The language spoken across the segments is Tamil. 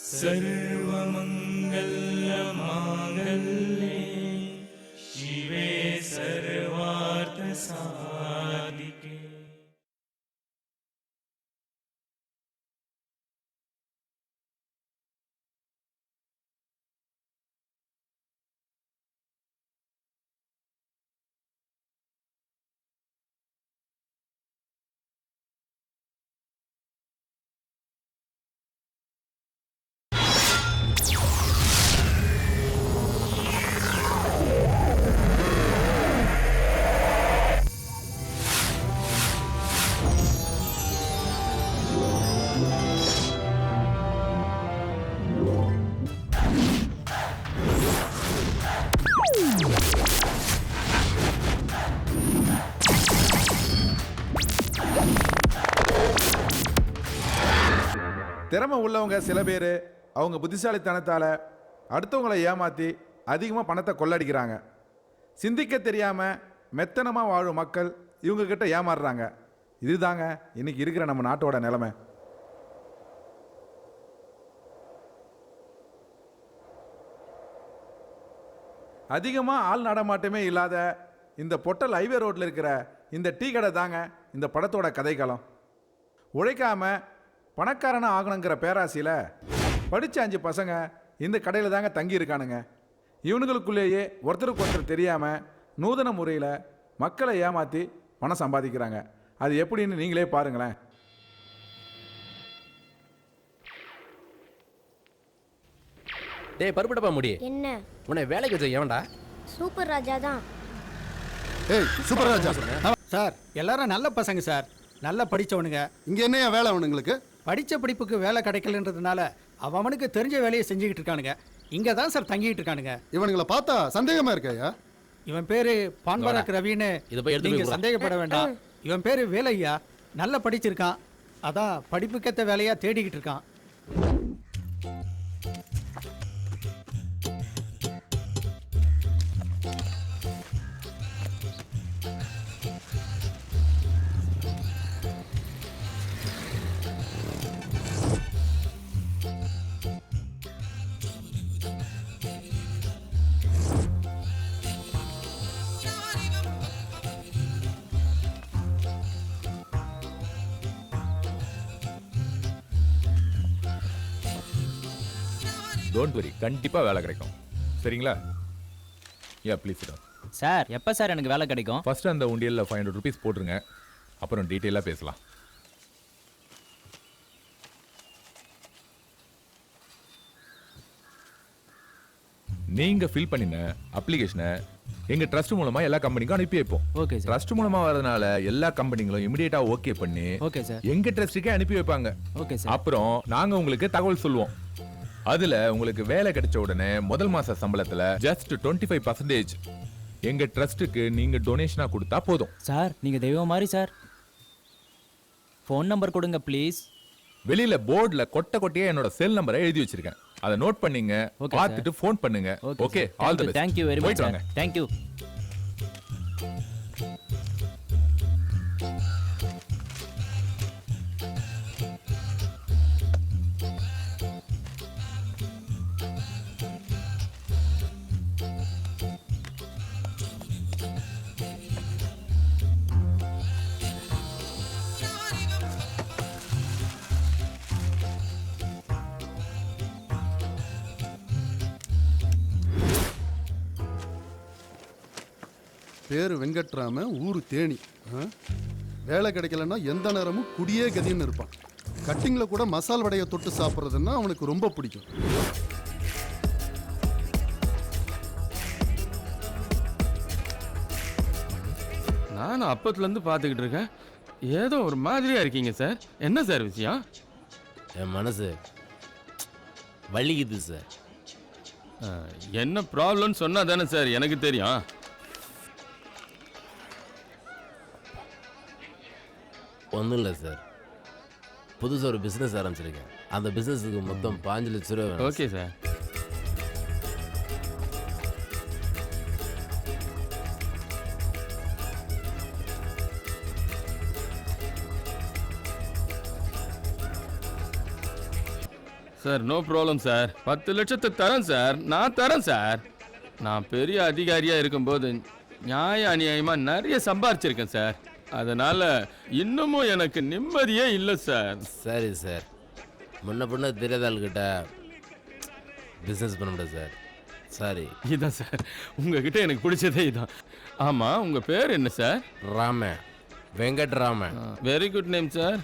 सर्वमङ्गलमाङ्गल्ये शिवे सर्वार्थसाधिके। திறமை உள்ளவங்க சில பேர் அவங்க புத்திசாலித்தனத்தால் அடுத்தவங்களை ஏமாற்றி அதிகமாக பணத்தை கொள்ளடிக்கிறாங்க. சிந்திக்க தெரியாமல் மெத்தனமாக வாழும் மக்கள் இவங்கக்கிட்ட ஏமாறுறாங்க. இதுதாங்க இன்னைக்கு இருக்கிற நம்ம நாட்டோட நிலைமை. அதிகமாக ஆள் நடமாட்டமே இல்லாத இந்த பொட்டல் ஹைவே ரோட்டில் இருக்கிற இந்த டீ கடை தாங்க இந்த படத்தோட கதைக்களம். உழைக்காமல் பணக்காரனா ஆகணுங்கிற பேராசையில் படித்த 5 பசங்க இந்த கடையில் தாங்க தங்கி இருக்கானுங்க. இவனுங்களுக்குள்ளேயே ஒருத்தருக்கு ஒருத்தர் தெரியாமல் நூதன முறையில் மக்களை ஏமாற்றி பணம் சம்பாதிக்கிறாங்க. அது எப்படின்னு நீங்களே பாருங்களேன். டேய் பருப்படப்பா முடி என்ன உன்னை வேலைக்கு வச்ச எவன்டா? சூப்பர் ராஜா தான். ஏய் சூப்பர் ராஜா சார் எல்லாரும் நல்ல பசங்க சார், நல்லா படித்தவனுங்க. இங்க என்னையா வேலை அவனுங்களுக்கு? படித்த படிப்புக்கு வேலை கிடைக்கலன்றதுனால அவனுக்கு தெரிஞ்ச வேலையை செஞ்சுக்கிட்டு இருக்கானுங்க. இங்கே தான் சார் தங்கிட்டு இருக்கானுங்க. இவனுங்களை பார்த்தா சந்தேகமா இருக்கையா? இவன் பேரு பான்பாரக் ரவின்னு நீங்க சந்தேகப்பட வேண்டாம். இவன் பேரு வேலையா, நல்லா படிச்சிருக்கான். அதான் படிப்புக்கேற்ற வேலையா தேடிக்கிட்டு இருக்கான். டோன்ட் வரி, கண்டிப்பா வேலை கிடைக்கும். சரிங்களா? யா ப்ளீஸ் சிட். சார் எப்போ சார் எனக்கு வேலை கிடைக்கும்? ஃபர்ஸ்ட் அந்த உண்டியல்ல 500 rupees போட்டுருங்க, அப்புறம் டீட்டெயிலாக பேசலாம். நீங்க ஃபில் பண்ணின அப்ளிகேஷனை எங்க ட்ரஸ்ட் மூலமா எல்லா கம்பெனிக்கும் அனுப்பி வைப்போம். Okay sir. ட்ரஸ்ட் மூலமா வரதுனால எல்லா கம்பெனிகளும் இமிடியேட்டா ஓகே பண்ணி ஓகே சார் எங்க ட்ரஸ்ட்டுக்கே அனுப்பி வைப்பாங்க. Okay sir. அப்புறம் நாங்க உங்களுக்கு தகவல் சொல்லுவோம். அதுல உங்களுக்கு வேலை கிடைச்ச உடனே முதல் மாச சம்பளத்துல ஜஸ்ட் 25% எங்க ட்ரஸ்ட்டுக்கு நீங்க டொனேஷனா கொடுத்தா போதும். சார் நீங்க தெய்வம் மாதிரி சார். ஃபோன் நம்பர் கொடுங்க ப்ளீஸ். வெளியில போர்டுல கொட்டையா என்னோட செல் நம்பரை எழுதி வச்சிருக்கேன், அதை நோட் பண்ணீங்க, பார்த்துட்டு ஃபோன் பண்ணுங்க. Okay, all the best. Thank you very much sir. Thank you. பேரு வெங்கட்ராம, ஊரு தேனி. வேலை கிடைக்கலன்னா எந்த நேரமும் குடியே கதின்னு இருப்பான். கட்டிங்ல கூட மசால் வடையை தொட்டு சாப்பிட்றதுன்னா அவனுக்கு ரொம்ப பிடிக்கும். நானும் அப்பத்துலேருந்து பார்த்துக்கிட்டு இருக்கேன், ஏதோ ஒரு மாதிரியா இருக்கீங்க சார். என்ன சார் விஷயம்? என் மனசு வலிக்குது சார். என்ன ப்ராப்ளம்னு சொன்னா தானே சார் எனக்கு தெரியும். ஒன்றும் இல்லை சார், புதுசாக ஒரு பிஸ்னஸ் ஆரம்பிச்சிருக்கேன். அந்த பிஸ்னஸுக்கு மொத்தம் 5 லட்ச ரூபா வேணும். Okay sir. Sir no problem sir. 10 லட்சத்தை தரேன் சார். நான் தரேன் சார். நான் பெரிய அதிகாரியாக இருக்கும்போது நியாய அநியாயமாக நிறைய சம்பாரிச்சிருக்கேன் சார். அதனால இன்னமும் எனக்கு நிம்மதியே இல்லை சார். சரி சார், முன்ன பின்ன தெரியாத ஆளுகிட்ட பிஸ்னஸ் பண்ண முடியாது சார். சாரி. இதான் சார் உங்ககிட்ட எனக்கு பிடிச்சதே இதான். ஆமாம், உங்கள் பேர் என்ன sir? Raman, Venkatraman. Very good name sir.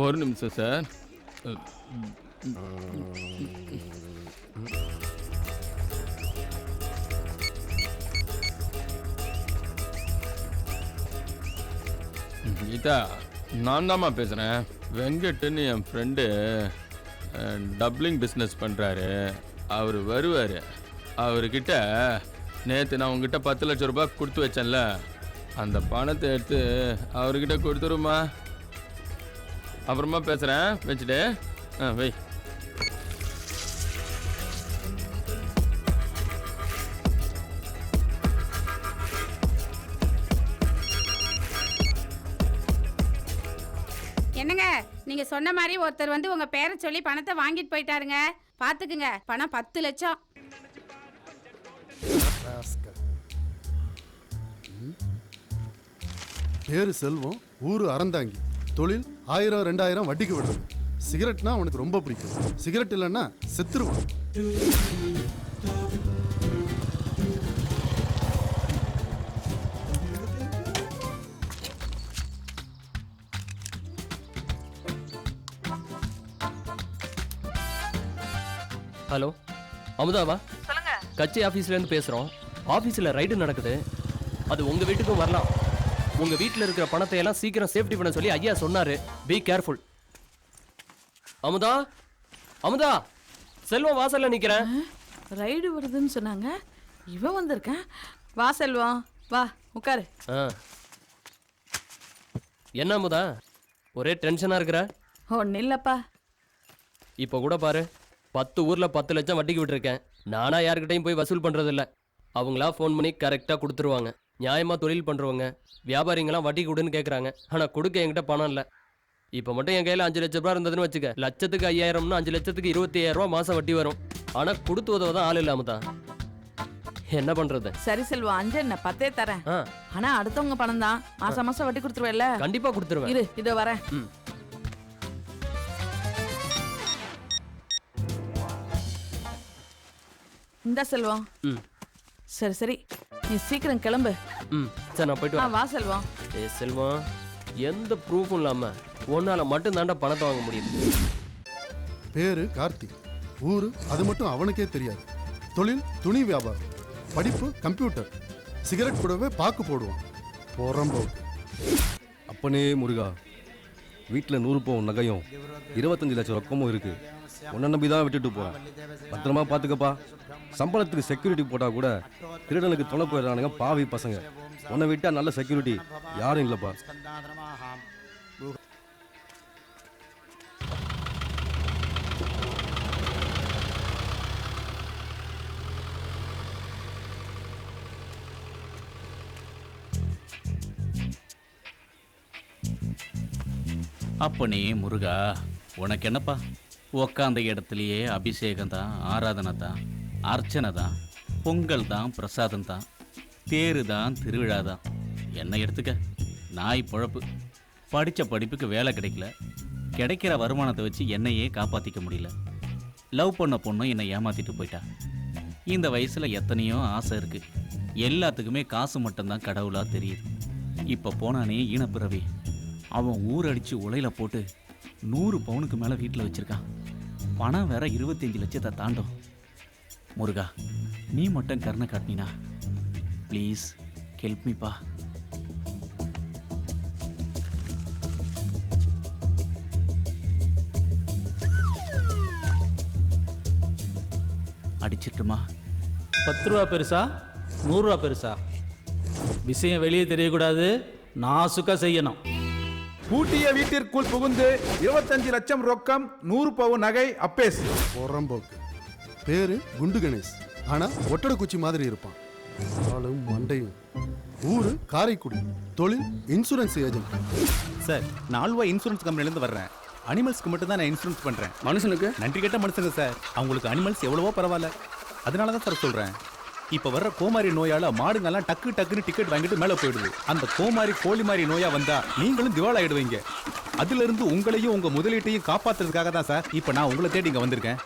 ஒரு நிமிஷம் சார். கீதா, நான் தாம்மா பேசுகிறேன். வெங்கட்னு என் ஃப்ரெண்டு டப்ளிங் பிஸ்னஸ் பண்ணுறாரு. அவர் வருவார். அவர்கிட்ட நேற்று நான் உங்ககிட்ட 10 லட்சம் ரூபாய் கொடுத்து வச்சேன்ல, அந்த பணத்தை எடுத்து அவர்கிட்ட கொடுத்துருமா. அப்புறமா பேசுகிறேன், வச்சுட்டு வை. என்னங்க, நீங்க சொன்ன மாதிரி ஒருத்தர் வந்து உங்க பேரை சொல்லி பணத்தை வாங்கிட்டு போயிட்டாருங்க. பாத்துக்குங்க, பணம் 10 லட்சம். பேரு செல்வம், ஊரு அறந்தாங்கி, தொழில் 1000 2000 வட்டிக்கு விடுறது. சிகரெட்னா அவனுக்கு ரொம்ப பிடிக்கும். சிகரெட் இல்லைன்னா செத்துருவான். ஹலோ, அமுதாவா? சொல்லுங்க. கட்சி ஆஃபீஸ்ல இருந்து பேசுறோம். ஆஃபீஸில் ரைடு நடக்குது. அது உங்க வீட்டுக்கும் வரலாம். உங்க வீட்டில் இருக்கிற பணத்தை எல்லாம் சீக்கிரம் சேஃப்டி பண்ண சொல்லி ஐயா சொன்னாரு. Be careful. அமுதா, அமுதா, செல்வம் வாசல்ல நிக்கிறேன். ரைடு வருதுன்னு சொன்னாங்க. இவன் வந்திருக்கேன். வா செல்வம், வா உட்காரு. என்ன அமுதா, ஒரே டென்ஷனா இருக்கிற? ஒன்னும் இல்லப்பா. இப்போ கூட பாரு, 10 ஊர்ல 10 லட்சம் வட்டிக்கு விட்டுருக்கேன். நானா யாருக்கிட்டையும் போய் வசூல் பண்றதில்ல. அவங்களா ஃபோன் பண்ணி கரெக்டாக கொடுத்துருவாங்க. நியாயமாக தொழில் பண்ணுறவங்க வியாபாரிங்களாம் வட்டி கொடுன்னு கேட்குறாங்க. ஆனால் கொடுக்க என்கிட்ட பணம் இல்லை. இப்போ மட்டும் என் கையில் 5 லட்ச ரூபா இருந்ததுன்னு வச்சுக்க, லட்சத்துக்கு 5000னா 5 லட்சத்துக்கு 25000 ரூபா மாதம் வட்டி வரும். ஆனால் கொடுத்து உதவ தான் ஆள் இல்லாம தான். என்ன பண்ணுறது? சரி செல்வம், 5 என்ன 10 தரேன். ஆனால் அடுத்தவங்க பணம் தான். மாசம் மாசம் வட்டி கொடுத்துருவேல்ல? கண்டிப்பாக கொடுத்துருவேன். இரு, இதோ வரேன். இந்த செல்வம். சரி சரி, நீ சீக்கிரம் கிளம்பு. சரி, நான் போயிட்டு வா செல்வம். செல்வம், எந்த ப்ரூஃபும் இல்லாம உன்னால மட்டும் தாண்டா பணத்தை வாங்க முடியுது. பேரு கார்த்திக், ஊரு அது மட்டும் அவனுக்கே தெரியாது. தொழில் துணி வியாபாரம், படிப்பு கம்ப்யூட்டர், சிகரெட் கூடவே பாக்கு போடுவான். போறம்போக்கு. அப்பனே முருகா, வீட்டில் 100 பவுன் நகையும் 25 லட்சம் ரொக்கமும் இருக்கு. உன்னை நம்பி தான் விட்டுட்டு போறேன். பத்திரமா பார்த்துக்கப்பா. சம்பளத்துக்கு செக்யூரிட்டி போட்டால் கூட திருடனுக்கு துணை போயிடுறானுங்க பாவி பசங்க. உன்னை விட்டா நல்ல செக்யூரிட்டி யாரும் இல்லைப்பா. அப்பனே முருகா, உனக்கு என்னப்பா, உக்காந்த இடத்துலையே அபிஷேகம் தான், ஆராதனை தான், அர்ச்சனை தான், பொங்கல் தான், பிரசாதம் தான், தேரு தான், திருவிழா தான். என்ன எடுத்துக்க, நாய் பொழப்பு. படித்த படிப்புக்கு வேலை கிடைக்கல. கிடைக்கிற வருமானத்தை வச்சு என்னையே காப்பாற்றிக்க முடியல. லவ் பண்ண பொண்ணும் என்னை ஏமாற்றிட்டு போயிட்டா. இந்த வயசில் எத்தனையோ ஆசை இருக்குது. எல்லாத்துக்குமே காசு மட்டும்தான் கடவுளாக தெரியுது. இப்போ போனானே ஈனப்பிறவி, அவன் ஊரடிச்சு உலையில போட்டு 100 பவுனுக்கு மேலே வீட்டில் வச்சுருக்கான். பணம் வேற 25 லட்சத்தை தாண்டும். முருகா, நீ மட்டும் கருணை காட்டினா ப்ளீஸ் ஹெல்ப் மீப்பா. அடிச்சிட்டுமா? 10 ரூபா பெருசா 100 ரூபா பெருசா? விஷயம் வெளியே தெரியக்கூடாது, நாசுக்கா செய்யணும். பூட்டிய வீட்டிற்குள் புகுந்து 25 லட்சம் ரொக்கம் 100 பவுன் நகை அப்பேஸ். போறம்போக்கு. பேரு குண்டு கணேஷ், ஆனா ஒட்டட குச்சி மாதிரி இருப்பான். ஆளும் மண்டையும். ஊரு காரைக்குடி, தொழில் இன்சூரன்ஸ் ஏஜென்ட். சார், நான் ஆல்வா இன்சூரன்ஸ் கம்பெனிலேருந்து வர்றேன். அனிமல்ஸ்க்கு மட்டும் தான் நான் இன்சூரன்ஸ் பண்றேன். மனுஷனுக்கு நன்றி கெட்ட மனுஷங்க சார். அவங்களுக்கு அனிமல்ஸ் எவ்வளவோ பரவாயில்ல. அதனால தான் சார் சொல்றேன். இப்ப வர்ற கோமாரி நோயால மாடுங்கெல்லாம் டக்குன்னு டிக்கெட் வாங்கிட்டு மேல போயிடுது. அந்த கோமாரி கோழி மாதிரி நோயா வந்தா நீங்களும் திவால் ஆயிடுவீங்க. அதுல இருந்து உங்களையும் உங்க முதலீட்டையும் காப்பாத்துறதுக்காக தான் சார் இப்ப நான் உங்களை தேடி இங்க வந்திருக்கேன்.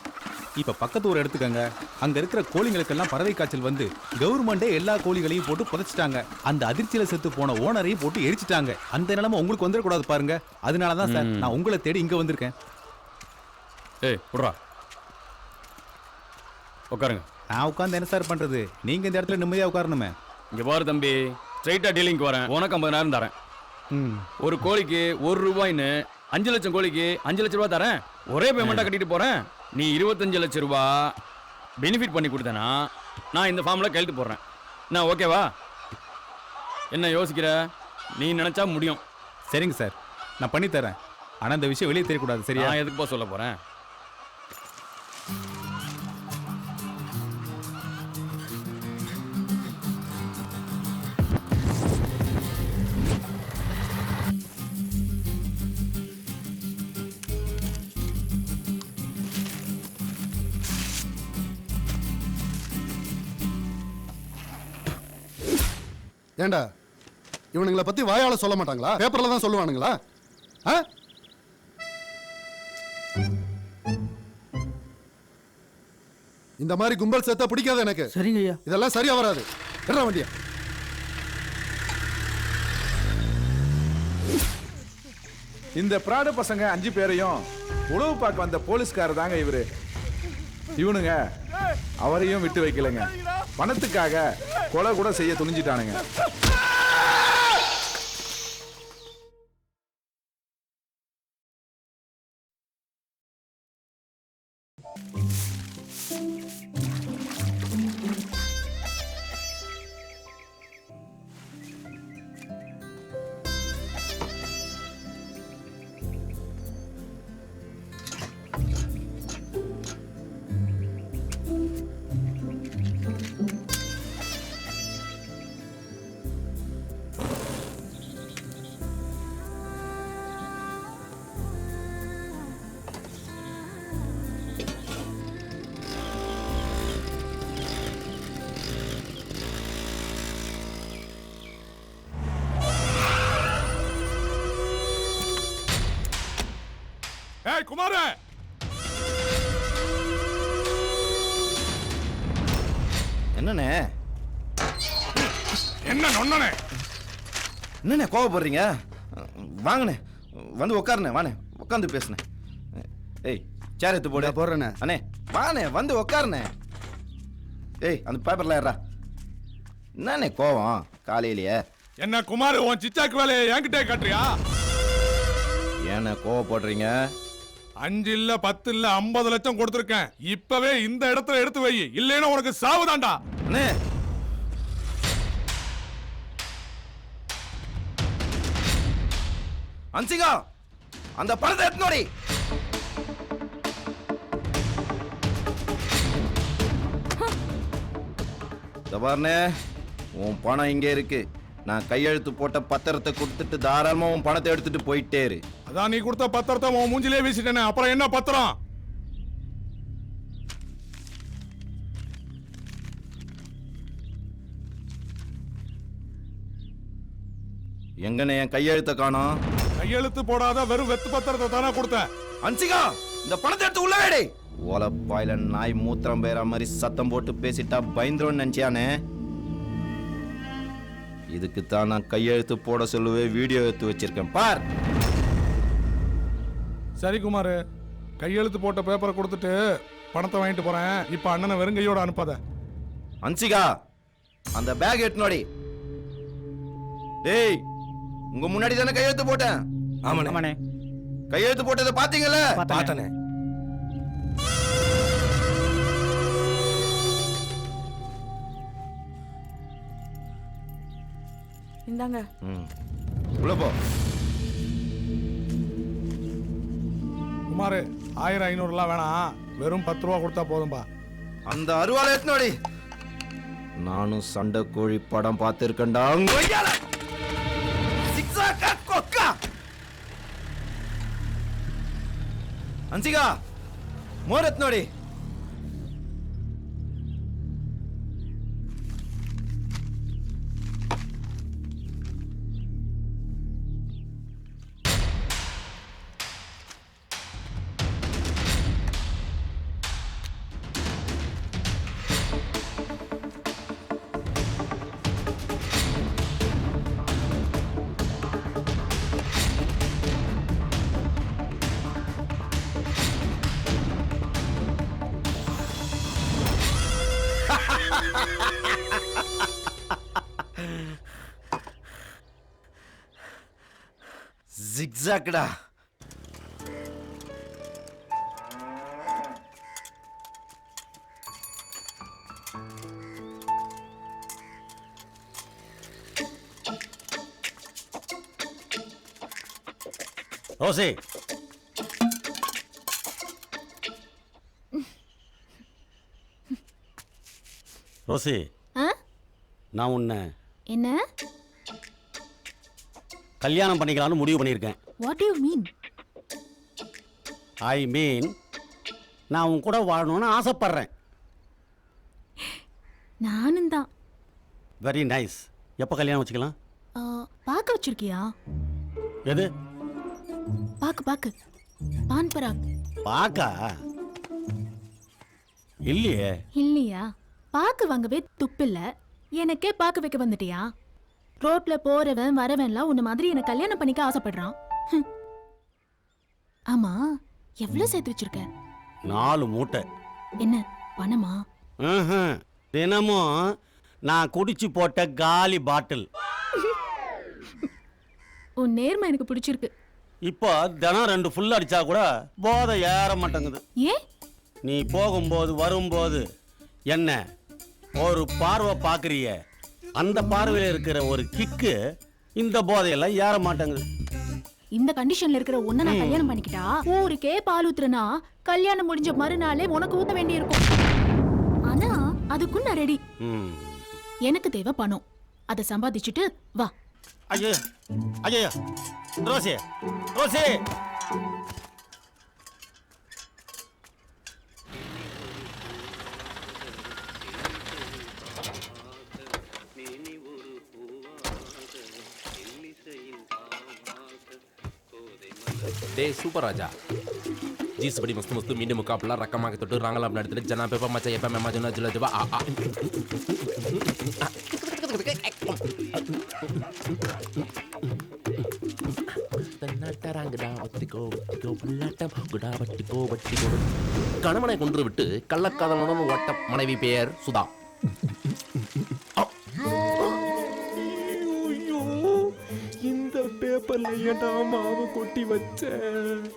இப்ப பக்கத்து ஊர் எடுத்துக்கங்க. அங்க இருக்கிற கோழிங்களுக்கெல்லாம் பறவை காய்ச்சல் வந்து கவர்மெண்டே எல்லா கோழிகளையும் போட்டு புதைச்சிட்டாங்க. அந்த அதிர்ச்சியில செத்து போன ஓனரையும் போட்டு எரிச்சிட்டாங்க. அந்த நிலைமை உங்களுக்கு வந்துடக்கூடாது பாருங்க. அதனாலதான் சார் நான் உங்களை தேடி இங்க வந்திருக்கேன். ஏய் புட்றா, உட்காருங்க. நான் உட்காந்து என்ன சார் பண்றது? நீங்க இந்த இடத்துல நிம்மதியா உட்காரணுமே. இங்க பாரு தம்பி, ஸ்ட்ரைட்டா டீலிங்க்கு வரேன். உனக்கு 50,000 தரேன். ஒரு கோழிக்கு 1 ரூபாய்ன்னு 5 லட்சம் கோழிக்கு 5 லட்ச ரூபா தரேன். ஒரே பேமெண்ட்டாக கட்டிட்டு போகிறேன். நீ 25 லட்ச ரூபா பெனிஃபிட் பண்ணி கொடுத்தேன்னா நான் இந்த ஃபார்மில் கையெழுத்து போடுறேன். நான் ஓகேவா? என்ன யோசிக்கிற? நீ நினச்சா முடியும். சரிங்க சார், நான் பண்ணி தரேன். ஆனால் இந்த விஷயம் வெளியே தெரியக்கூடாது. சரியா? நான் எதுக்கு சொல்ல போகிறேன்? ஏண்டா இவனுங்களை பத்தி வாயால சொல்ல மாட்டாங்களா? பேப்பர்ல தான் சொல்லுவானுங்களா? இந்த மாதிரி கும்பல் சேர்த்தா பிடிக்காது எனக்கு. சரிங்க ஐயா. இதெல்லாம் சரியா வராது. என்ன வண்டியா? இந்த பிராடு பசங்க 5 பேரையும் உளவு பார்க்க வந்த போலீஸ்காரர் தாங்க இவரு. இவனுங்க அவரையும் விட்டு வைக்கலைங்க. பணத்துக்காக கொலை கூட செய்ய துணிஞ்சிட்டானுங்க. ஏய் குமார, என்னண்ணே? என்ன நொண்ணனே? என்னண்ணே கோவப்படுறீங்க? வாங்கண்ணே, வந்து உட்காருண்ணே. வாண்ணே, உட்காந்து பேசுனே. ஏய் சேர் எடுத்து போடு. போடுறேண்ணே. அண்ணே வாண்ணே, வந்து உட்காருண்ணே. ஏய் அந்த பேப்பர்ல ஏறா. என்னண்ணே கோவம் காலையிலேயே? என்ன குமார், உன் சிச்சாக்கு வேலையை என்கிட்டே காட்டுறியா? ஏண்ணே கோவப்படுறீங்க? 5 இல்ல 10 இல்ல 50 லட்சம் கொடுத்திருக்கேன். இப்பவே இந்த இடத்துல எடுத்து வை, இல்லைன்னா உனக்கு சாவுதான்டா. அண்ணே அன்சிகா, அந்த பணத்தை எடுத்து நோடி. தபார்னே, உன் பணம் இங்கே இருக்கு. நான் கையெழுத்து போட்ட பத்திரத்தை கொடுத்துட்டு தாராளமா உன் பணத்தை எடுத்துட்டு போயிட்டே இரு. அதான் நீ கொடுத்த பத்திரத்தை உன் மூஞ்சிலே வீசிட்டேனே, அப்புறம் என்ன பத்திரம்? எங்கண்ணே என் கையெழுத்த காணோம்? கையெழுத்து போடாத வெறும் வெத்து பத்திரத்தை தானே கொடுத்தேன். அன்சிகா, இந்த பணத்தை எடுத்து உள்ள வேடி. ஓலப்பாயில நாய் மூத்திரம் பேர மாதிரி சத்தம் போட்டு பேசிட்டா பயந்துரும் நினைச்சியானே? இதுக்குத்தான் நான் கையெழுத்து போட சொல்லுவே வீடியோ எடுத்து வச்சிருக்கேன் பார். சரி குமார், கையெழுத்து போட்ட பேப்பரை கொடுத்துட்டு பணத்தை வாங்கிட்டு போறேன். இப்ப அண்ணனை வெறும் கையோட அனுப்பாத. அன்சிகா, அந்த பேக் எடுத்துனோடி. டேய், உங்க முன்னாடி தானே கையெழுத்து போட்டேன். ஆமாண்ணே. கையெழுத்து போட்டதை பாத்தீங்கல்ல? பார்த்தனே. இந்தாங்க. உள்ள போ. குமார், 1000 500 வேணாம், வெறும் 10 ரூபா கொடுத்தா போதும்பா. அந்த அருவாளை எடுத்துனோடி. நானும் சண்டை கோழி படம் பார்த்திருக்கேன்டா. ಹಂಸಿಗಾ ಮೋರತ್ ನೋಡಿ. ஜிக்ஸாக்டா. ரோசி, ரோசி, நான் உன்னை என்ன கல்யாணம் பண்ணிக்கலாம்னு முடிவு பண்ணியிருக்கேன். What you mean? ஐ மீன் நான் உன் கூட வாழணும்னு ஆசைப்படுறேன். நானும் தான். Very nice. எப்போ கல்யாணம் வச்சுக்கலாம்? பார்க்க வச்சிருக்கியா? எது? பாக்கு பான் பராக். பாக்கா? இல்லையே. இல்லையா? பாக்கு வாங்கவே துப்பில்ல, எனக்கே பாக்கு வைக்க வந்துட்டியா? ரோட்ல போறவன் வரவன்லாம் உன்ன மாதிரி என்ன கல்யாணம் பண்ணிக்க ஆசைப்படுறான். ஆமா, எவ்வளவு சேர்த்து வச்சிருக்க? 4 மூட்டை. என்ன பணமா? தினமும் நான் குடிச்சு போட்ட காலி பாட்டில். உன் நேர்மை எனக்கு பிடிச்சிருக்கு. இப்போ தினம் 2 ஃபுல் அடிச்சா கூட போதை ஏற மாட்டேங்குது. ஏன்? நீ போகும்போது வரும்போது என்ன ஒரு பார்வை பார்க்குறிய, அந்த பார்வையில் இருக்கிற ஒரு கிக்கு இந்த போதையெல்லாம் ஏற மாட்டேங்குது. இந்த கண்டிஷன்ல இருக்கிற உன்ன நான் கல்யாணம் பண்ணிக்கிட்டா ஊருக்கே பால் ஊத்துறனா கல்யாணம் முடிஞ்ச மறுநாளே உனக்கு ஊத்த வேண்டி இருக்கும். ஆனா அதுக்கும் நான் ரெடி. எனக்கு தேவை பணம், அதை சம்பாதிச்சுட்டு வா. ஐயோ ஐயோ, ரோசி ரோசி, டே சூப்பர் ராஜா. ஜீஸ் படி மஸ்து மஸ்து மீண்டும் முக்காப்பெல்லாம் ரக்கமாக தொட்டு ராங்கலாம் நடத்துட்டு ஜனா பேப்பா மச்சா எப்ப மேமா ஜனா ஜுலா ஜபா ஆ ஆ. கணவனை கொன்று விட்டு கள்ளக்காதலுடன் ஓட்ட மனைவி பெயர் சுதா. இந்த பேப்பர்ல ஏன்டா மாவு கொட்டி வச்ச?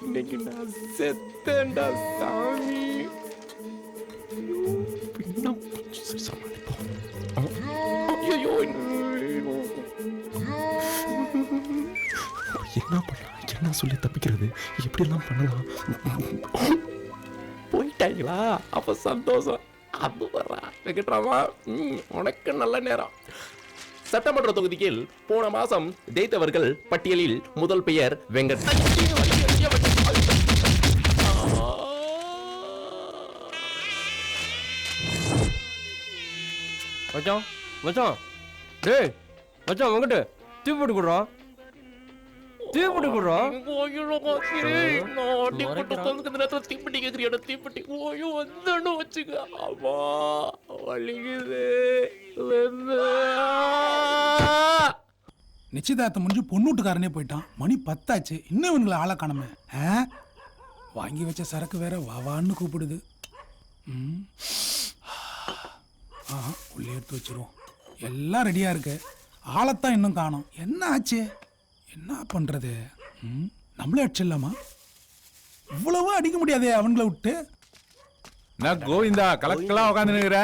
இன்னைக்கு நான் செத்தேன்டா சாமி. ஐயோ, என்ன பண்ணலாம், என்ன சொல்லி தப்பிக்கிறது, எப்படியெல்லாம் பண்ணலாம்? போயிட்டாங்களா? அப்ப சந்தோஷம். அது வர்றா வெங்கட்ராமா, உனக்கு நல்ல நேரம். சட்டமன்ற தொகுதிக்கு போன மாசம் ஜெயித்தவர்கள் பட்டியலில் முதல் பெயர் வெங்கட். மச்சான் மச்சான், டேய் மச்சான், வெங்கட் தீப்பெட்டி குடுறா, தீப்பெட்டி குடுறா. தீப்பெட்டி கேக்குறியா? தீப்பெட்டி ஓயோ வந்தானு வச்சுக்க. அம்மா வலிக்குது. நிச்சயதார்த்தம் முடிஞ்சு பொண்ணூட்டுக்காரனே போயிட்டான். மணி 10 ஆச்சு, இன்னும் இவங்களை ஆளை காணாம. வாங்கி வச்ச சரக்கு வேற வாவான்னு கூப்பிடுது. உள்ளே எடுத்து வச்சிருவோம். எல்லாம் ரெடியா இருக்கு, ஆளைத்தான் இன்னும் காணோம். என்ன ஆச்சு, என்ன பண்றது? நம்மளே அடிச்சிடலாமா? இவ்வளவு அடிக்க முடியாதே அவங்கள விட்டு. நான் கோவிந்தா கலக்கலாம் உட்காந்துருக்கிற.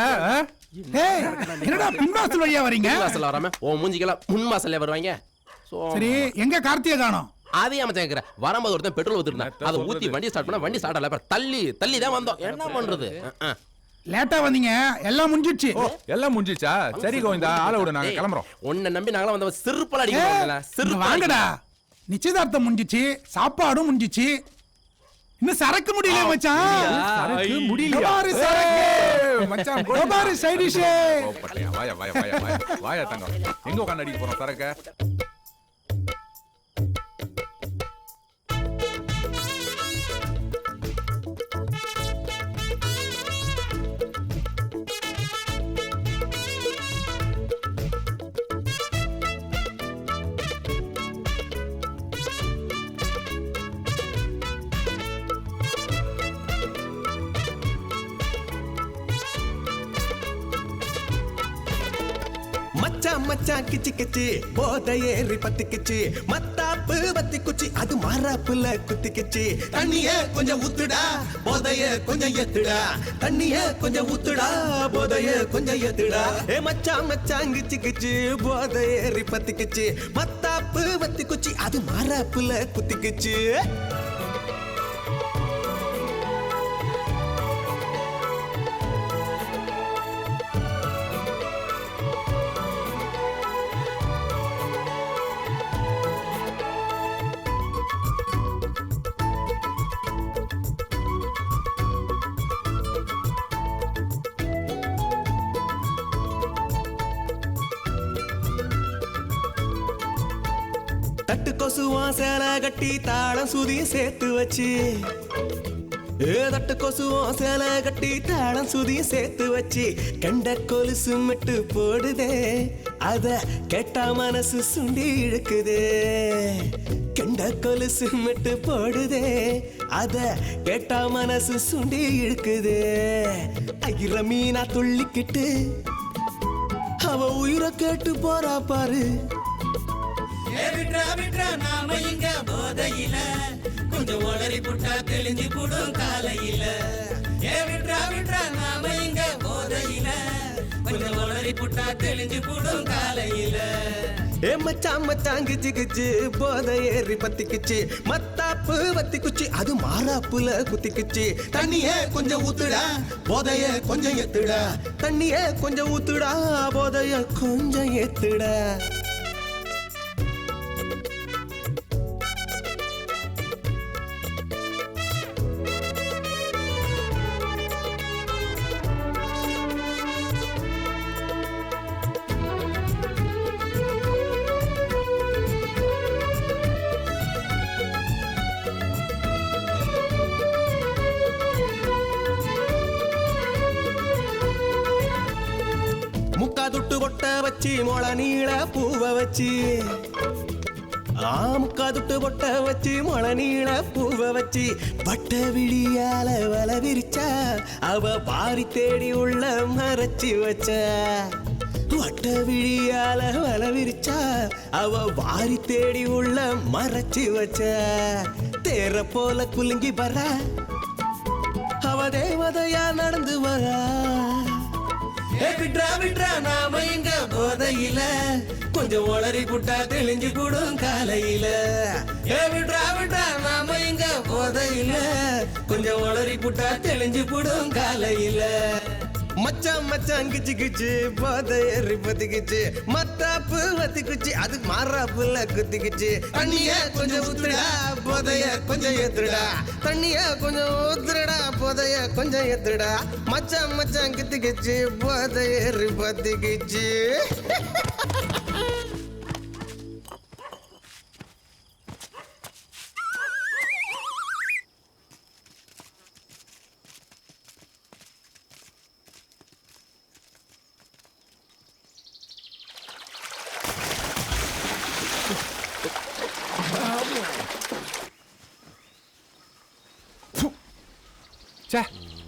என்னடா பின்வாசல் வழியா வரீங்க? வாசல் வராம ஓ மூஞ்சிக்கெல்லாம் முன் வாசல்ல வருவாங்க. சரி, எங்க கார்த்திகை காணோம்? அதே அமைச்சா கேக்குற. வரும்போது ஒருத்தன் பெட்ரோல் ஊத்திருந்தான், அதை ஊத்தி வண்டி ஸ்டார்ட் பண்ண வண்டி ஸ்டார்ட் ஆகல. தள்ளி தள்ளி தான் வந்தோம். என்ன பண்றது? லேட்டா வந்தீங்க, எல்லாம் முடிஞ்சிடுச்சு. எல்லாம் முடிஞ்சிச்சா? சரி கோவிந்தா, ஆளை விடு, நாங்க கிளம்புறோம். உன்னை நம்பி நாங்களாம் வந்த சிறுப்பல அடிக்கிறோம். வாங்கடா, நிச்சயதார்த்தம் முடிஞ்சிச்சு, சாப்பாடும் முடிஞ்சிச்சு. இன்னும் சரக்கு முடியல மச்சான். சரக்கு முடியலையா? பாரு சரக்கு. மச்சான் பாரு சைடு டிஷ். பட்டையா வாயா வாயா வாயா வாயா வாயா தங்கம். எங்க உட்கார்ந்து அடிக்க போறோம் சரக்க? மச்சான் மச்சான் கிச்சி கிச்சி போதை ஏறி பத்திக்கிச்சு மத்தாப்பு பத்தி குச்சி அது மாறாப்புல குத்திக்கிச்சு தண்ணிய கொஞ்சம் ஊத்துடா போதைய கொஞ்சம் ஏத்துடா தண்ணிய கொஞ்சம் ஊத்துடா போதைய கொஞ்சம் ஏத்துடா ஏ மச்சான் மச்சான் கிச்சி கிச்சி போதை ஏறி பத்திக்கிச்சு மத்தாப்பு பத்தி குச்சி அது மாறாப்புல குத்திக்கிச்சு தட்டு கொசுவான் சேலை கட்டி தாளம் சுதி சேர்த்து வச்சு தட்டு கொசுவான் சேலை கட்டி தாளம் சுதி சேர்த்து வச்சு கண்ட கொலுசு மெட்டு போடுதே அத கேட்டா மனசு சுண்டி இழுக்குதே கண்ட கொலுசு மெட்டு போடுதே அத கேட்டா மனசு சுண்டி இழுக்குதே ஐர மீனா துள்ளிக்கிட்டு அவ உயிரை கேட்டு போறா பாரு நாம இங்க போதையில கொஞ்சம் ஒளரி புட்டா தெளிஞ்சு போடும் காலையில நாம இங்க போதையில கொஞ்சம் ஒளரி புட்டா தெளிஞ்சு போடும் காலையில ஏ மச்சான் மச்சான் கிச்சு கிச்சு போதை ஏறி பத்திக்குச்சு மத்தாப்பு பத்தி குச்சி அது மாறாப்புல குத்திக்குச்சு தண்ணிய கொஞ்சம் ஊத்துடா போதைய கொஞ்சம் ஏத்துடா தண்ணிய கொஞ்சம் ஊத்துடா போதைய கொஞ்சம் ஏத்துடா முக்காதுட்டு கொட்ட வச்சு மொள நீள பூவ வச்சு முக்காதுட்டு கொட்ட வச்சு மொள நீள பூவ வச்சு பட்ட விழியால வல விரிச்சா அவ பாரி தேடி உள்ள மறைச்சி வச்ச வட்ட விழியால வல விரிச்சா அவ வாரி தேடி உள்ள மறைச்சி வச்ச தேர போல குலுங்கி வர அவ தேவதையா நடந்து வரா நாம இங்க போதையில கொஞ்சம் ஒளரி புட்டா தெளிஞ்சு கூடும் காலையில நாம இங்க போதையில கொஞ்சம் ஒளரி புட்டா தெளிஞ்சு கூடும் காலையில மச்சான் மச்சான் கிச்சு கிச்சு போதை ஏறி பத்திக்கிச்சு மத்தாப்பு வத்திக்குச்சு அது மாறாப்புல குத்திக்குச்சு தண்ணிய கொஞ்சம் ஊத்துடா போதைய கொஞ்சம் ஏத்துடா தண்ணிய கொஞ்சம் ஊத்துடா போதைய கொஞ்சம் ஏத்துடா மச்சான் மச்சான் கித்து கிச்சு போதை ஏறி பத்திக்குச்சு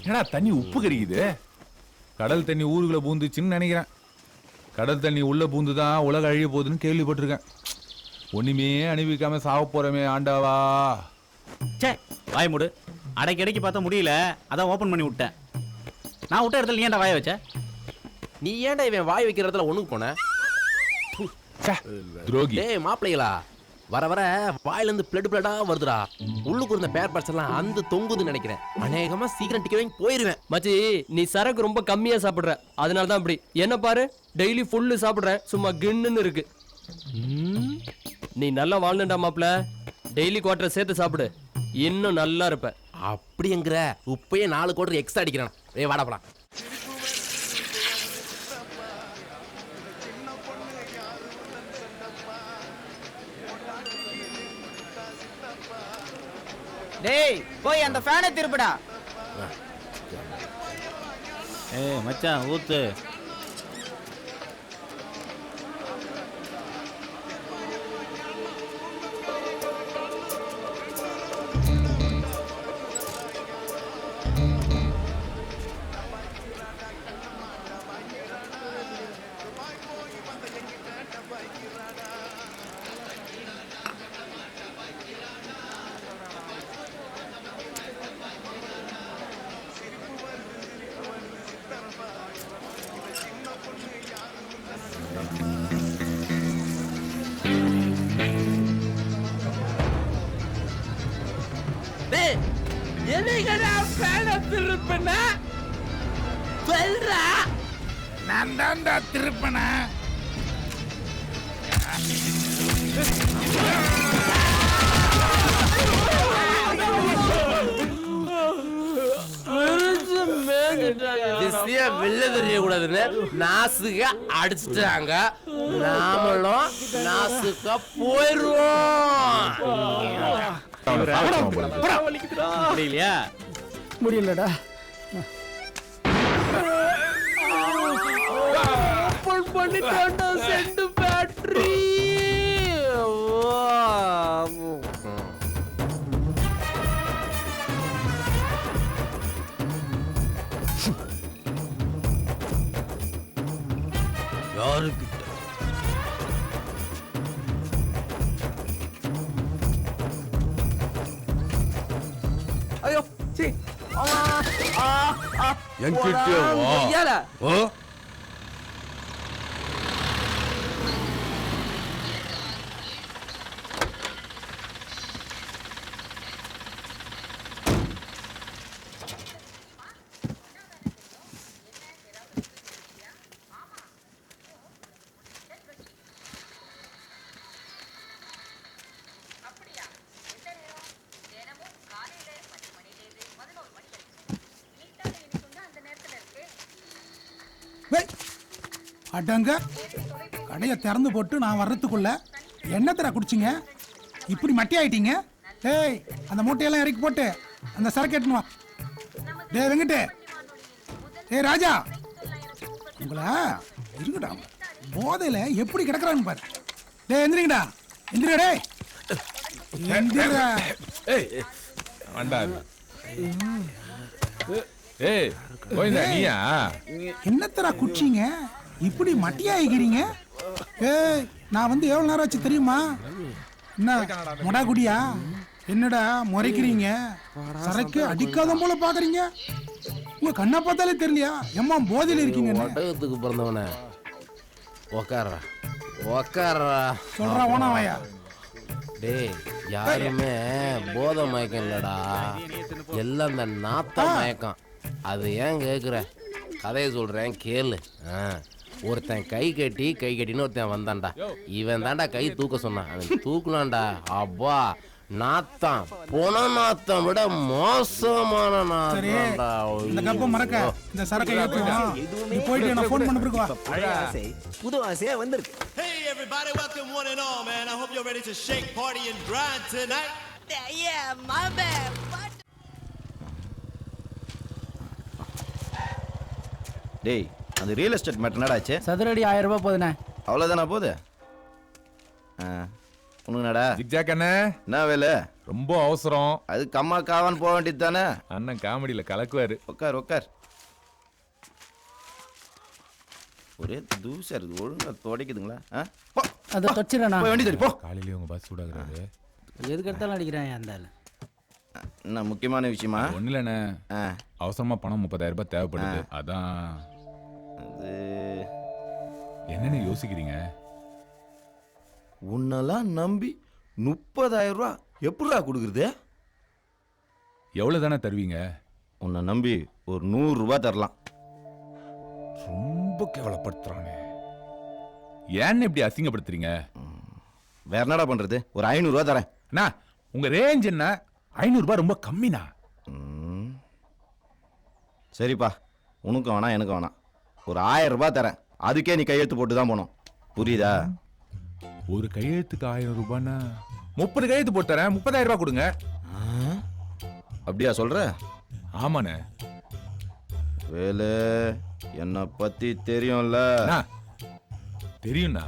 ஏன்னா தண்ணி உப்பு கறிக்குது. கடல் தண்ணி ஊருக்குள்ள பூந்துச்சுன்னு நினைக்கிறேன். கடல் தண்ணி உள்ள பூந்துதான் உலக அழிய போகுதுன்னு கேள்விப்பட்டிருக்கேன். ஒண்ணுமே அனுபவிக்காம சாவ போறமே ஆண்டாவா. சே வாய மூடு. அடைக்கடைக்கு பார்த்தா முடியல, அதான் ஓபன் பண்ணி விட்டேன். நான் விட்ட இடத்துல நீ ஏன்டா வாய வச்ச? நீ ஏன்டா இவன் வாய் வைக்கிற இடத்துல ஒண்ணுக்கு போன? துரோகி. டேய் மாப்பிள்ளைகளா, வர வர வாயில இருந்து பிளட்டா வருதுடா. உள்ளுக்கு இருந்த பேர் பார்ட்ஸ் எல்லாம் அந்த தொங்குதுன்னு நினைக்கிறேன். அநேகமா சீக்கிரம் டிக்கெட் வாங்கி போயிருவேன். மச்சி நீ சரக்கு ரொம்ப கம்மியா சாப்பிடுற, அதனால தான் அப்படி. என்ன பாரு, டெய்லி ஃபுல்லு சாப்பிடுறேன், சும்மா கின்னுன்னு இருக்கு. நீ நல்லா வாழ்ந்துடா மாப்ள. டெய்லி குவார்டர் சேர்த்து சாப்பிடு, இன்னும் நல்லா இருப்ப. அப்படிங்கிற உப்பையே 4 கோடி எக்ஸ்ட்ரா அடிக்கிறான். ஏய் வாடா போலாம். டேய் போய் அந்த ஃபேனை திருப்புடா. ஏய் மச்சான் ஊத்து. நான் தான்டா திருப்பன. வெளில தெரியக்கூடாதுன்னு நாசுக்கா அடிச்சுட்டாங்க. நாமளும் நாசுக்கா போயிருவோம். இல்லையா? முடியலடா. பண்ணிட்டான்டா செண்டு பேட்டரி. யாருக்கிட்ட? ஐயோ சி என்கிட்ட வா. ஓ அடங்க கடையை திறந்து போட்டு நான் வர்றதுக்குள்ள என்னத்தடா குடிச்சிங்க? இப்படி மட்டி ஆயிட்டீங்க. ஏய் அந்த மூட்டையெல்லாம் இறக்கி போட்டு அந்த சரக்கு எடுத்துன்னு வா. டேய் வெங்கட்டு, ஏய் ராஜா, உங்களா இருங்கடா. போதையில எப்படி கிடக்குறாங்க பாரு. டேய் எந்திரிங்கடா, எந்திரிடா. டேய் எந்திரிடா. ஏய் அண்டா. ஏய் கோயிந்தா நீயா? என்னத்தடா குடிச்சிங்க? இப்படி மட்டியாயிக்கிறீங்க? ஏய் நான் வந்து எவ்வளவு நேரம் ஆச்சு தெரியுமா? என்ன மொடா குடியா? என்னடா முறைக்கிறீங்க? சரக்கு அடிக்காத போல பாக்குறீங்க. உங்க கண்ணை பார்த்தாலே தெரியலையா எம்மா போதையில இருக்கீங்க? ஒட்டகத்துக்கு பிறந்தவன உக்காரா உக்காரா சொல்றா ஓனாவையா. டேய் யாருமே போதை மயக்கம் இல்லடா, எல்லாம் இந்த நாத்த மயக்கம். அது ஏன் கேட்குற? கதையை சொல்றேன் கேளு. ஒருத்தன் கை கட்டின்னு ஒருத்தன் வந்தான்டா. இவன் தாண்டா கை தூக்க சொன்னான். அவன் தூக்குனான்டா. அப்பா நாத்தம் பொன நாத்தம் விட மோசமான நாத்தம்டா. இந்த கப்ப மறக்க இந்த சரக்கை ஏத்துவோம். நீ போயிட்டு நான் ஃபோன் பண்ண பிறகு வா. புது ஆசையா வந்திருக்கு. Hey everybody, welcome one and all, man. I hope you're ready to shake, party and grind tonight. Yeah, my bad. டேய் அந்த ரியல் எஸ்டேட் மேட்டர் என்னடாச்சு? சதுரடி 1000 ரூபாய் போதுண்ணே. அவ்வளோதானா போகுது? உனக்குனாடா ஜிக்ஜாக் அண்ணே என்ன வேலை? ரொம்ப அவசரம். அது கம்மா காவான்னு போக வேண்டியது தானே? அண்ணன் காமெடியில கலக்குவாரு. உட்கார் உட்கார். ஒரே தூசா இருக்குது. ஒழுங்கா துடைக்குதுங்களா? அதை தொச்சிடண்ணா. போய் வண்டி தடி போ. காலையிலேயே உங்க பஸ் சூடாகிறாரு. எதுக்கு எடுத்தாலும் அடிக்கிறேன் அந்த ஆளு. என்ன முக்கியமான விஷயமா? ஒன்றும் இல்லைண்ணே, அவசரமா பணம் 30,000 ரூபாய் தேவைப்படுது. அதான். அது என்னன்னு யோசிக்கிறீங்க? உன்னெல்லாம் நம்பி 30,000 ரூபா எப்படிடா கொடுக்குறது? எவ்வளோ தானே தருவீங்க? உன்னை நம்பி ஒரு 100 ரூபாய் தரலாம். ரொம்ப கேவலப்படுத்துறானே. ஏன்னு இப்படி அசிங்கப்படுத்துறீங்க? வேற என்னடா பண்றது? ஒரு 500 ரூபா தரேன். அண்ணா உங்க ரேஞ்ச் என்ன? 500 ரூபாய் ரொம்ப கம்மிண்ணா. சரிப்பா, உனக்கும் வேணாம் எனக்கும் வேணாம். ஒரு 1000 ரூபாய் தரேன், அதுக்கே நீ கையெழுத்து போட்டு தான் போகணும். புரியுதா? ஒரு கையெழுத்துக்கு 1000 ரூபாய்னா 30 கையெழுத்து போட்டு தரேன். 30,000 ரூபாய் கொடுங்க. அப்படியா சொல்ற? ஆமாண்ணே. வேலு, என்னை பத்தி தெரியும்ல? தெரியும்ண்ணா,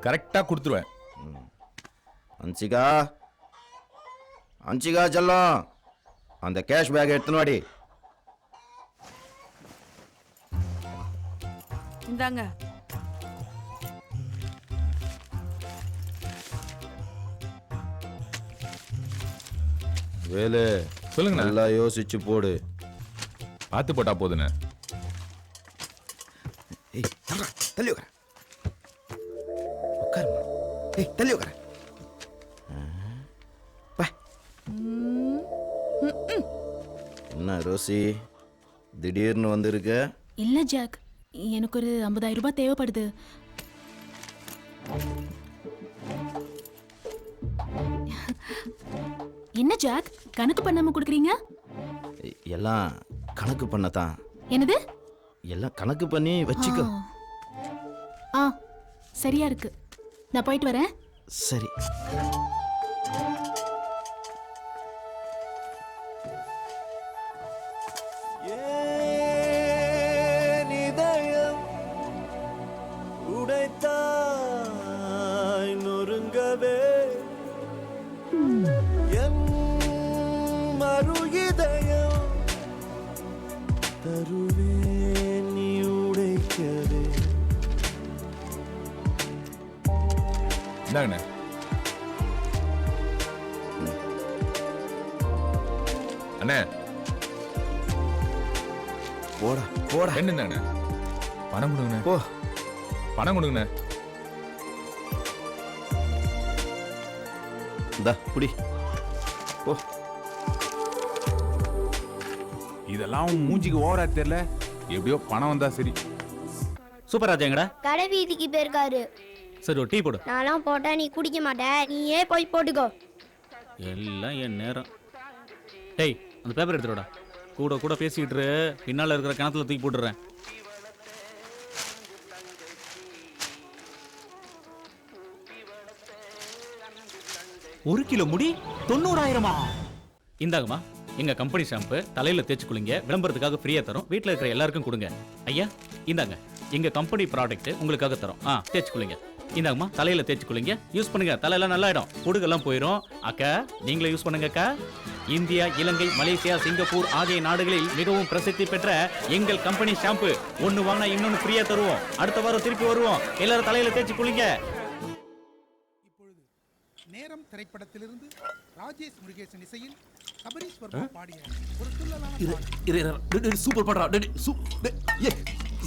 கரெக்டா கொடுத்துருவேன். அன்சிகா, அன்சிகா செல்லம், அந்த கேஷ் பேக் எடுத்துன்னு வாடி. இந்தாங்க. வேலு, சொல்லுங்க. நல்லா யோசிச்சு போடு. பார்த்து போட்டா போதுண்ணே. ஏய், தள்ளி உட்கார. உட்காருமா. ஏய், தள்ளி உட்கார. என்ன ரோசி, திடீர்னு வந்திருக்க? இல்ல ஜாக், எனக்கு ஒரு 50,000 ரூபாய் தேவைப்படுது. என்ன ஜாக், கணக்கு பண்ணாம கொடுக்குறீங்க? எல்லாம் கணக்கு பண்ணதான். என்னது? எல்லாம் கணக்கு பண்ணி வச்சுக்கோ. ஆ, சரியா இருக்கு. நான் போயிட்டு வரேன். சரி. இதயம் உடைத்தாய் நொறுங்கவே, என் மறு இதயம் தருவேன் நீ உடைக்கவே. இந்தாங்கண்ணே. அண்ணே, போடா போடா. என்னண்ணே, பணம் கொடுங்கண்ணே. போ, பணம் கொடுங்கண்ணே. இந்தா புடி. போ. இதெல்லாம் மூஞ்சிக்கு ஓவரா தெரியல. எப்படியோ பணம் வந்தா சரி. சூப்பர் ராஜா எங்கடா? கடை வீதிக்கு போயிருக்காரு. சரி, ஒரு டீ போடு. நான்லாம் போட்டா நீ குடிக்க மாட்ட, நீயே போய் போட்டுக்கோ. எல்லாம் என் நேரம். டேய், அந்த பேப்பர் எடுத்துடா. கூட கூட பேசிக்கிட்டு இரு, பின்னால இருக்கிற கிணத்துல தூக்கி போட்டுறேன். ஒரு கிலோ முடி 90,000? இந்தாங்கம்மா, எங்க கம்பெனி ஷாம்பு தலையில தேய்ச்சி குளிங்க, விளம்பரத்துக்காக ஃப்ரீயா தரோம். வீட்டில் இருக்கிற எல்லாருக்கும் கொடுங்க. ஐயா இந்தாங்க, எங்க கம்பெனி ப்ராடக்ட் உங்களுக்காக தரோம். தேய்ச்சி குளிங்க. இந்தாங்கம்மா, தலையில தேய்ச்சி குளிங்க, யூஸ் பண்ணுங்க. தலையெல்லாம் நல்லாயிடும், பொடுகெல்லாம் போயிடும். அக்கா நீங்களே யூஸ் பண்ணுங்க அக்கா. இந்தியா, இலங்கை, மலேசியா, சிங்கப்பூர் ஆகிய நாடுகளில் மிகவும் பிரசித்தி பெற்ற எங்கள் கம்பெனி ஷாம்பு. ஒன்று வாங்கினா இன்னொன்று ஃப்ரீயா தருவோம். அடுத்த வாரம் திருப்பி வருவோம். எல்லாரும் தலையில தேய்ச்சி குளிங்க. நேரம் திரைப்படத்திலிருந்து ராஜேஷ் முருகேசன் இசையில் சபரீஷ் வர்மா பாடிய ஒரு துள்ளலான சூப்பர் பண்றா.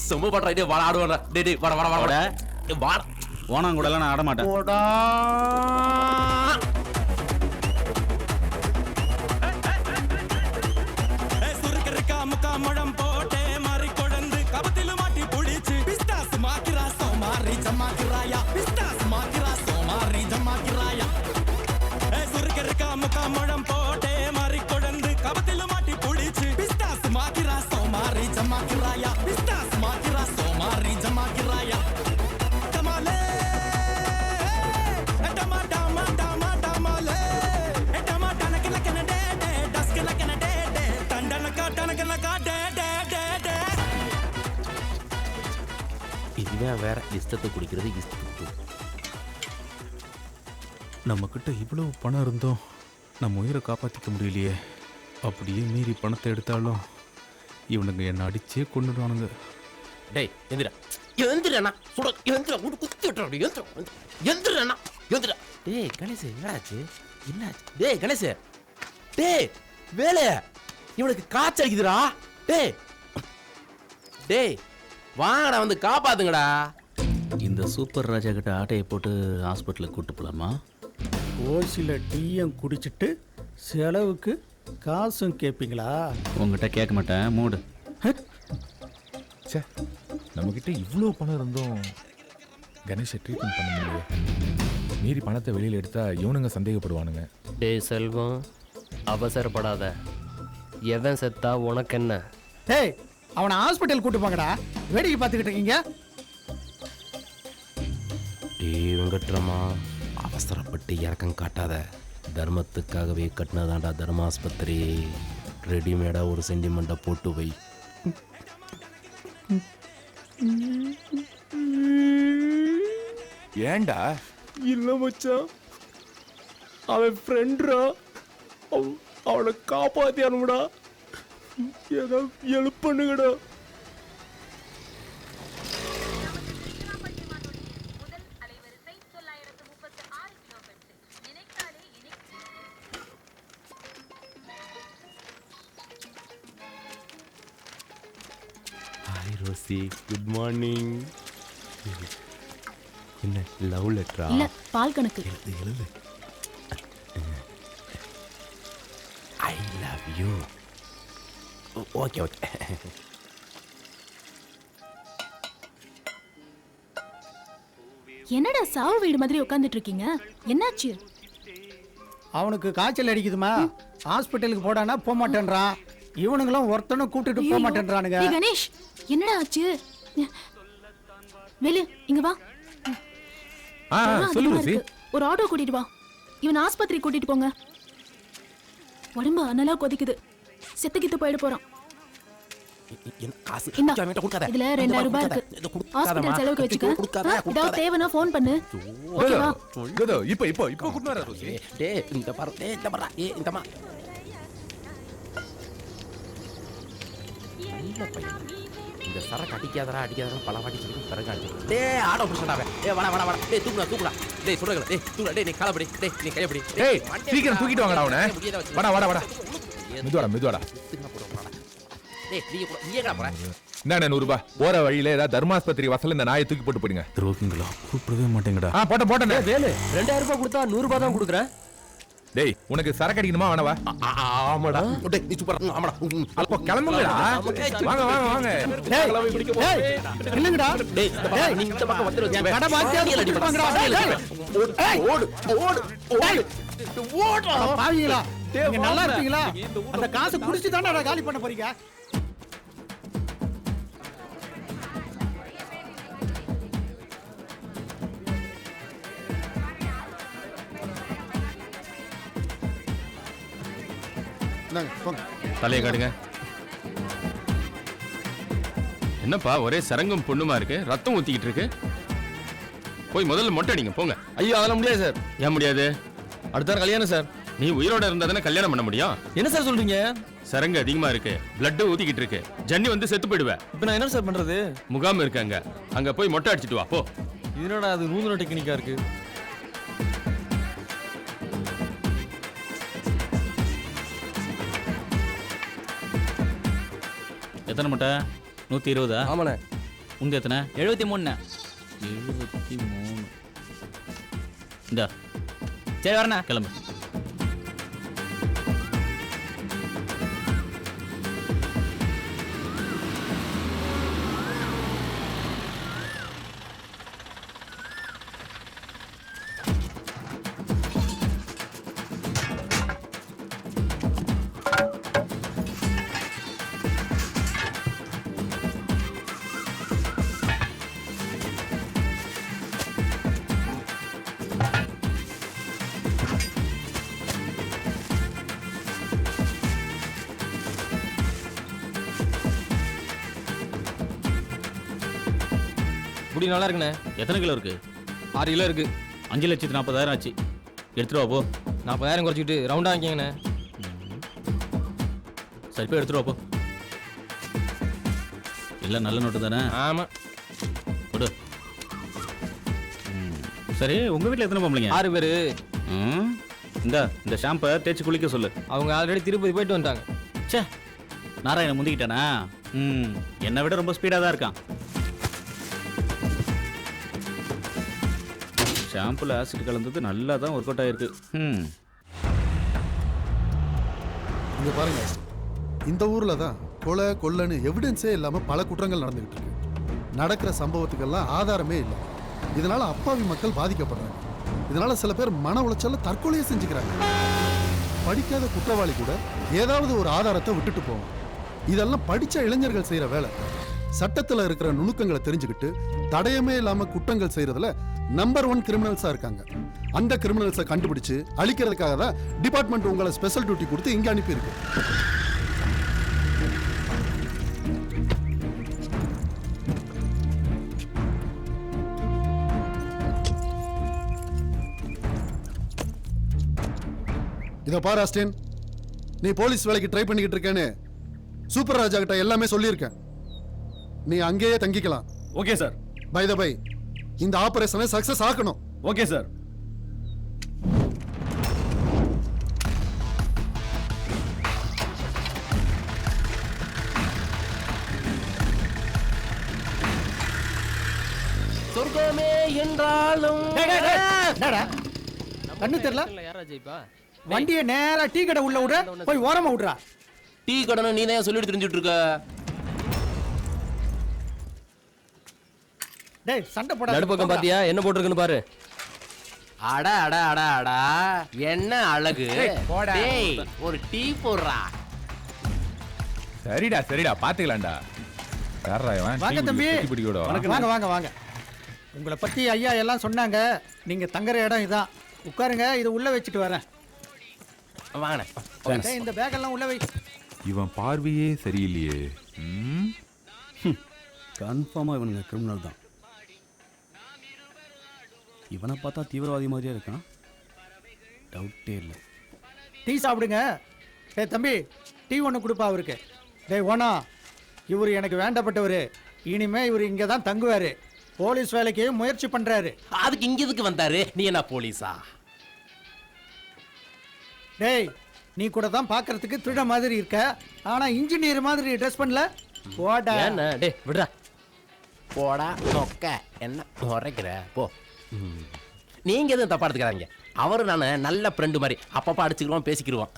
செம்ம பண்றா. டேய் வாடா ஆடுவாடா. டேய் வாடா வாடா வாடா. வாடா. ஓனாங்கூடலாம் நான் ஆட மாட்டேன். போடா. முழம் போட்டே மாறி கொழுந்து கபத்தில மாட்டி புடிச்சு பிஸ்தாஸ் மாக்கிரா சோமாரி ஜமாக்கிராயா. பிஸ்தாஸ் மாக்கிரா சோமாரி ஜமாக்கிராயா. சுருக்கருக்கா முக்கா முழம் போட்டே மாறி கொழுந்து கபத்தில மாட்டி புடிச்சு பிஸ்தாஸ் மாக்கிரா சோமாரி ஜமாக்கிராயா. பிஸ்தாஸ் மாக்கிரா சோமாரி ஜமாக்கிராயா. டமாலே டமா டமா டமா டமாலே டமா டனக்கன கன டே டே டஸ்கன கன டே டே தண்டனக்கா டனக்கனக்கா டே டே டே டே. இதுதான் வேற இஷ்டத்தை குடிக்கிறது. இஷ்டத்துக்கு நம்ம கிட்ட இவ்வளவு பணம் இருந்தோம், நம்ம உயிரை காப்பாற்றிக்க முடியலையே. அப்படியே மீறி பணத்தை எடுத்தாலும் இவனுங்க என்ன அடிச்சே கொண்டுடுவானுங்க. டேய் எந்திரா. எந்திரண்ணா. சுட எந்திரா. உடு குத்தி விட்டுறா. எந்திரா. எந்திரண்ணா. எந்திரா. டேய் கணேஷ், என்னடாச்சு? என்னாச்சு? டேய் கணேஷ். டேய் வேலை, இவனுக்கு காய்ச்சல் அடிக்குதுடா. டேய் டேய் வாங்கடா, வந்து காப்பாத்துங்கடா. இந்த சூப்பர் ராஜா கிட்ட ஆட்டையை போட்டு ஹாஸ்பிட்டலுக்கு கூட்டு போலாமா? ஓசியில் டீயும் குடிச்சிட்டு செலவுக்கு காசும் கேட்பீங்களா? உங்ககிட்ட கேட்க மாட்டேன், மூடு. சே, நம்மக்கிட்ட இவ்வளோ பணம் இருந்தும் கணேஷை ட்ரீட்மெண்ட் பண்ண முடியல. மீறி பணத்தை வெளியில் எடுத்தா இவனுங்க சந்தேகப்படுவானுங்க. டேய் செல்வம், அவசரப்படாத. எவன் செத்தா உனக்கு என்ன? டேய் அவனை ஹாஸ்பிட்டல் கூட்டு போங்கடா. வேடிக்கை பார்த்துக்கிட்டு இருக்கீங்க. டேய் வெங்கட்ராமா, அவசரப்பட்டு இறக்கம் காட்டாத. தர்மத்துக்காகவே கட்டினதாண்டா தர்மாஸ்பத்திரி. ரெடிமேடா ஒரு சென்டிமெண்ட்டை போட்டு வை. ஏண்டா? இல்ல மச்சான், அவன் ஃப்ரெண்ட்ரா. அவனை காப்பாத்தி அனுப்புடா. ஏதோ ஹெல்ப் பண்ணுங்கடா. Hi Rosie, good morning. என்ன லவ் லெட்டரா? இல்ல பால் கணக்கு. எழுது. I love you. Okay okay. என்னடா சாவு வீடு மாதிரி உட்கார்ந்துட்டு இருக்கீங்க? என்னாச்சு? அவனுக்கு காய்ச்சல் அடிக்குதுமா, ஹாஸ்பிட்டலுக்கு போடானா போக மாட்டேன்றான். இவனுங்களும் ஒருத்தனும் கூட்டிட்டு போக மாட்டேன்றானுங்க. டேய் கணேஷ், என்னடா ஆச்சு? வெளிய இங்க வா. சொல்லு ரோசி. ஒரு ஆட்டோ கூட்டிட்டு வா. இவன் ஆஸ்பத்திரி கூட்டிட்டு போங்க. உடம்பு அனலா கொதிக்குது. செத்துக்கிட்டு போயிட போறான். இந்தா, இதுல 2000 ரூபாய் இருக்கு. ஹாஸ்பிட்டல் செலவுக்கு வச்சுக்க. ஏதாவது தேவைன்னா ஃபோன் பண்ணு. ஓகேவா? இப்போ கூட்டிட்டு வர ரோசி. டேய் இந்த பாரு, டேய் இந்த பாரு, ஏய் இந்த மா. நல்ல பையன். இந்த சரக்கு அடிக்காதடா பல வாட்டி சொல்லி சரக்கு அடிச்சு. டேய் ஆட்டோ புடிச்சடாவே. டேய் வாடா. டேய் தூக்குடா. டேய் சொல்றேன். டேய் தூக்குடா. டேய் நீ கால பிடி. டேய் நீ கைய பிடி. டேய் சீக்கிரம் தூக்கிட்டு வாங்கடா அவனை. வாடா. மெதுவாடா. டேய் நீ எங்கடா போற? என்ன 100 ரூபாய் போற வழியில ஏதாவது தர்மாஸ்பத்திரி வாசல்ல இந்த நாயை தூக்கி போட்டு போடுங்க. துரோகிங்களா கூப்பிடவே மாட்டேங்கடா. போட்டேன். வேலு 2000 ரூபாய் கொடுத்தா 100 ரூபாய் தான் கொடுக்குறேன். டேய் உனக்கு சரக்கு அடிக்கணுமா வேணவா? ஆமாடா. டேய் நீ சூப்பரா. ஆமாடா. அப்ப கிளம்புங்கடா. வாங்க. டேய் இல்லங்கடா. டேய் நீ இந்த பக்கம் வந்து என் கடை பாத்தியா அடிப்பாங்கடா. ஓடு. பாவிங்களா, நீங்க நல்லா இருப்பீங்களா? அந்த காசு குடிச்சு தானே காலி பண்ண போறீங்க. தலையை காட்டுங்க. என்னப்பா ஒரே சரங்கம் பொண்ணுமா இருக்கு, ரத்தம் ஊத்திக்கிட்டு இருக்கு. போய் முதல்ல மொட்டை அடிங்க போங்க. ஐயோ அதெல்லாம் முடியாது சார். ஏன் முடியாது? அடுத்த கல்யாணம் சார். நீ உயிரோட இருந்தா தானே கல்யாணம் பண்ண முடியும். என்ன சார் சொல்றீங்க? சரங்கு அதிகமா இருக்கு, பிளட் ஊத்திக்கிட்டு இருக்கு, ஜன்னி வந்து செத்து போயிடுவேன். இப்போ நான் என்ன சார் பண்றது? முகாம் இருக்காங்க, அங்க போய் மொட்டை அடிச்சிட்டு வா போ. இதனோட அது நூதன டெக்னிக்கா இருக்கு. எத்தனை மொட்டை? 120? ஆமாண்ணே. உங்க எத்தனை? 73. 73. இந்தா சரி வரண்ணா. கிளம்பு. குடி நல்லா இருக்குண்ணே. எத்தனை கிலோ இருக்கு? 6 கிலோ இருக்கு. 5,40,000 ஆச்சு. எடுத்துட்டு வா போ. 40,000 குறைச்சிக்கிட்டு ரவுண்டா வாங்கிக்கங்கண்ணே. சரி போய் எடுத்துட்டு வா போ. எல்லாம் நல்ல நோட்டு தானே? ஆமா. கொடு. சரி உங்க வீட்டில் எத்தனை பொம்பளைங்க? 6 பேரு. இந்த ஷாம்பை தேய்ச்சி குளிக்க சொல்லு. அவங்க ஆல்ரெடி திருப்பதி போயிட்டு வந்துட்டாங்க. சே நாராயணன் முந்திக்கிட்டானா? என்னை விட ரொம்ப ஸ்பீடாக தான் இருக்கான். ஷாம்புல ஆசிட் கலந்தது நல்லா தான் ஒர்க் அவுட் ஆயிருக்கு. இங்க பாருங்க, இந்த ஊர்ல தான் கொலை கொள்ளைன்னு எவிடன்ஸே இல்லாம பல குற்றங்கள் நடந்துகிட்டு இருக்கு. நடக்கிற சம்பவத்துக்கெல்லாம் ஆதாரமே இல்லை. இதனால அப்பாவி மக்கள் பாதிக்கப்படுறாங்க. இதனால சில பேர் மன உளைச்சல்ல தற்கொலையை செஞ்சுக்கிறாங்க. படிக்காத குற்றவாளி கூட ஏதாவது ஒரு ஆதாரத்தை விட்டுட்டு போவான். இதெல்லாம் படிச்ச இளைஞர்கள் செய்யற வேலை. சட்டத்துல இருக்கிற நுணுக்கங்களை தெரிஞ்சுக்கிட்டு தடயமே இல்லாம குற்றங்கள் செய்யறதுல நம்பர் 1 கிரிமினல்ஸா இருக்காங்க. அந்த கிரிமினல்ஸை கண்டுபிடிச்சு அழிக்கிறதுக்காக தான் டிபார்ட்மெண்ட் உங்களை ஸ்பெஷல் டியூட்டி கொடுத்து இங்க அனுப்பியிருக்கு. இதை பாரு ஆஸ்டின், நீ போலீஸ் வேலைக்கு ட்ரை பண்ணிக்கிட்டு இருக்கேன்னு சூப்பர் ராஜா கிட்ட எல்லாமே சொல்லியிருக்கேன். நீ அங்கேயே தங்கிக்கலாம். Okay sir. By the by, இந்த ஆபரேஷனை சக்சஸ் ஆக்கணும். Okay sir. சொர்க்கமே என்றாலும் கண்ணு தெரியல. யாரா ஜெயிப்பா? வண்டியை நேரா டீ கடை உள்ள விடுற, போய் ஓரமா விடுறா. டீ கடனை நீ தான் சொல்லிட்டு தெரிஞ்சுட்டு இருக்க. டேய் சண்டை போடாத. நடுப்பக்கம் பாத்தியா என்ன போட்டிருக்குன்னு பாரு. அட அட அட அடா, என்ன அழகு. டேய் ஒரு டீ போடுறா. சரிடா சரிடா பாத்துக்கலாம்டா. யாரா இவன்? வாங்க தம்பி. வணக்கம். வாங்க வாங்க வாங்க. உங்களை பத்தி ஐயா எல்லாம் சொன்னாங்க. நீங்க தங்குற இடம் இதான். உட்காருங்க, இதை உள்ள வச்சுட்டு வரேன். வாங்க. டேய் இந்த பேக் எல்லாம் உள்ள வை. இவன் பார்வையே சரியில்லையே. கன்ஃபார்மாக இவனுங்க கிரிமினல் தான். இவனை பார்த்தா தீவிரவாதி மாதிரியே இருக்கான். டவுட்டே இல்லை. டீ சாப்பிடுங்க. டேய் தம்பி, டீ ஒன்று கொடுப்பா அவருக்கு. டேய் ஓனா, இவர் எனக்கு வேண்டப்பட்டவர். இனிமே இவர் இங்கே தான் தங்குவார். போலீஸ் வேலைக்கு முயற்சி பண்ணுறாரு. அதுக்கு இங்க எதுக்கு வந்தாரு? நீ என்ன போலீஸா? டேய் நீ கூட தான் பார்க்கறதுக்கு திருட மாதிரி இருக்க, ஆனா இன்ஜினியர் மாதிரி ட்ரெஸ் பண்ணல. போடா. என்ன டேய் விடுடா. போடா நொக்க. என்ன முறைக்கிற? போ. நீங்க எதுவும் தப்பா எடுத்துக்கிறாங்க. அவரு நானு நல்ல ஃப்ரெண்டு மாதிரி அப்பப்போ அடிச்சுக்கிறோம், பேசிக்கிடுவோம்.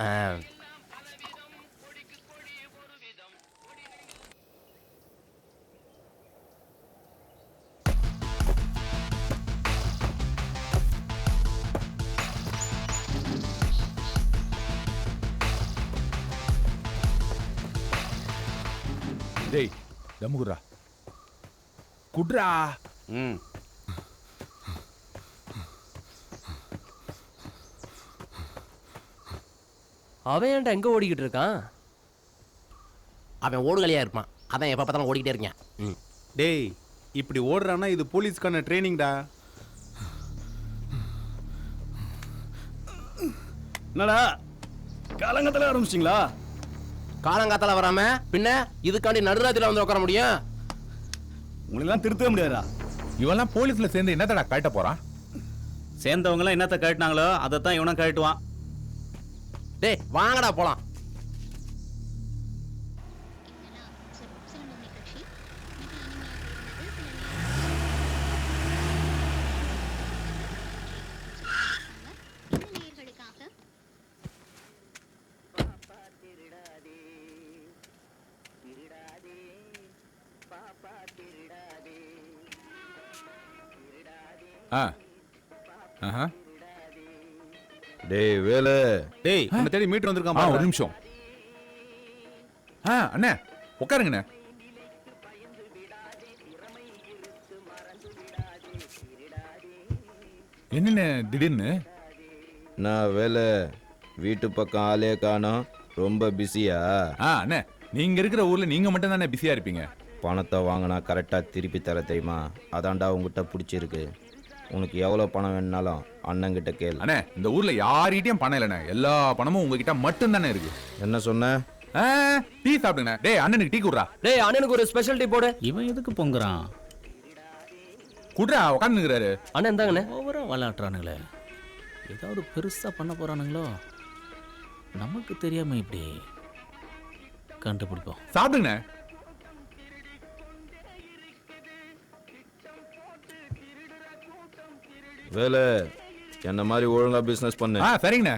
டேய் தம்மு குடுறா. குட்ரா. அவன் ஏன்டா எங்க ஓடிக்கிட்டு இருக்கான்? அவன் ஓடுகளையா இருப்பான். அதான் எப்ப பார்த்தாலும் ஓடிக்கிட்டே இருக்கேன். டேய் இப்படி ஓடுறான்னா இது போலீஸ்க்கான ட்ரைனிங்டா. என்னடா காலங்கத்தில் ஆரம்பிச்சிங்களா? காலங்காத்தால வராம பின்ன இதுக்காண்டி நடுராத்திரில வந்து உட்கார முடியும்? உங்களெல்லாம் திருத்தவே முடியாதா? இவெல்லாம் போலீஸ்ல சேர்ந்து என்னத்தடா கட்ட போறான்? சேர்ந்தவங்களாம் என்னத்தை கழட்டினாங்களோ அதை தான் இவனும் கழட்டுவான். டேய் வாங்கடா போலாம். டேய் வேலு. டேய் அந்த தேடி மீட்டர் வந்திருக்கான். ஒரு நிமிஷம். அண்ணே உட்காருங்கண்ணே. என்னண்ணே திடீர்னு? நான் வேலை வீட்டு பக்கம் ஆளே காணோம். ரொம்ப பிஸியா? அண்ணே நீங்க இருக்கிற ஊர்ல நீங்க மட்டும் தானே பிஸியா இருப்பீங்க. பணத்தை வாங்கினா கரெக்டாக திருப்பி தர தெரியுமா? அதான்டா உங்ககிட்ட பிடிச்சிருக்கு. உனக்கு எவ்வளோ பணம் வேணுனாலும் அண்ணங்கிட்ட கேளு. அண்ணே இந்த ஊர்ல யார்கிட்டயும் பணம் இல்லைண்ணே. எல்லா பணமும் உங்ககிட்ட மட்டும் தானே இருக்கு. என்ன சொன்ன? டீ சாப்பிடுங்க. டேய் அண்ணனுக்கு டீ குடுறா. டேய் அண்ணனுக்கு ஒரு ஸ்பெஷல் டீ போடு. இவன் எதுக்கு பொங்குறான்? குடுறா உட்காந்துக்கிறாரு. அண்ணன் இருந்தாங்கண்ணே. ஓவரா விளையாட்டுறானுங்களே. ஏதாவது பெருசா பண்ண போறானுங்களோ? நமக்கு தெரியாம இப்படி கண்டுபிடிப்போம். சாப்பிடுங்க. வேலை என்ன மாதிரி ஒழுங்கா பிசினஸ் பண்ணு. சரிங்கண்ணே.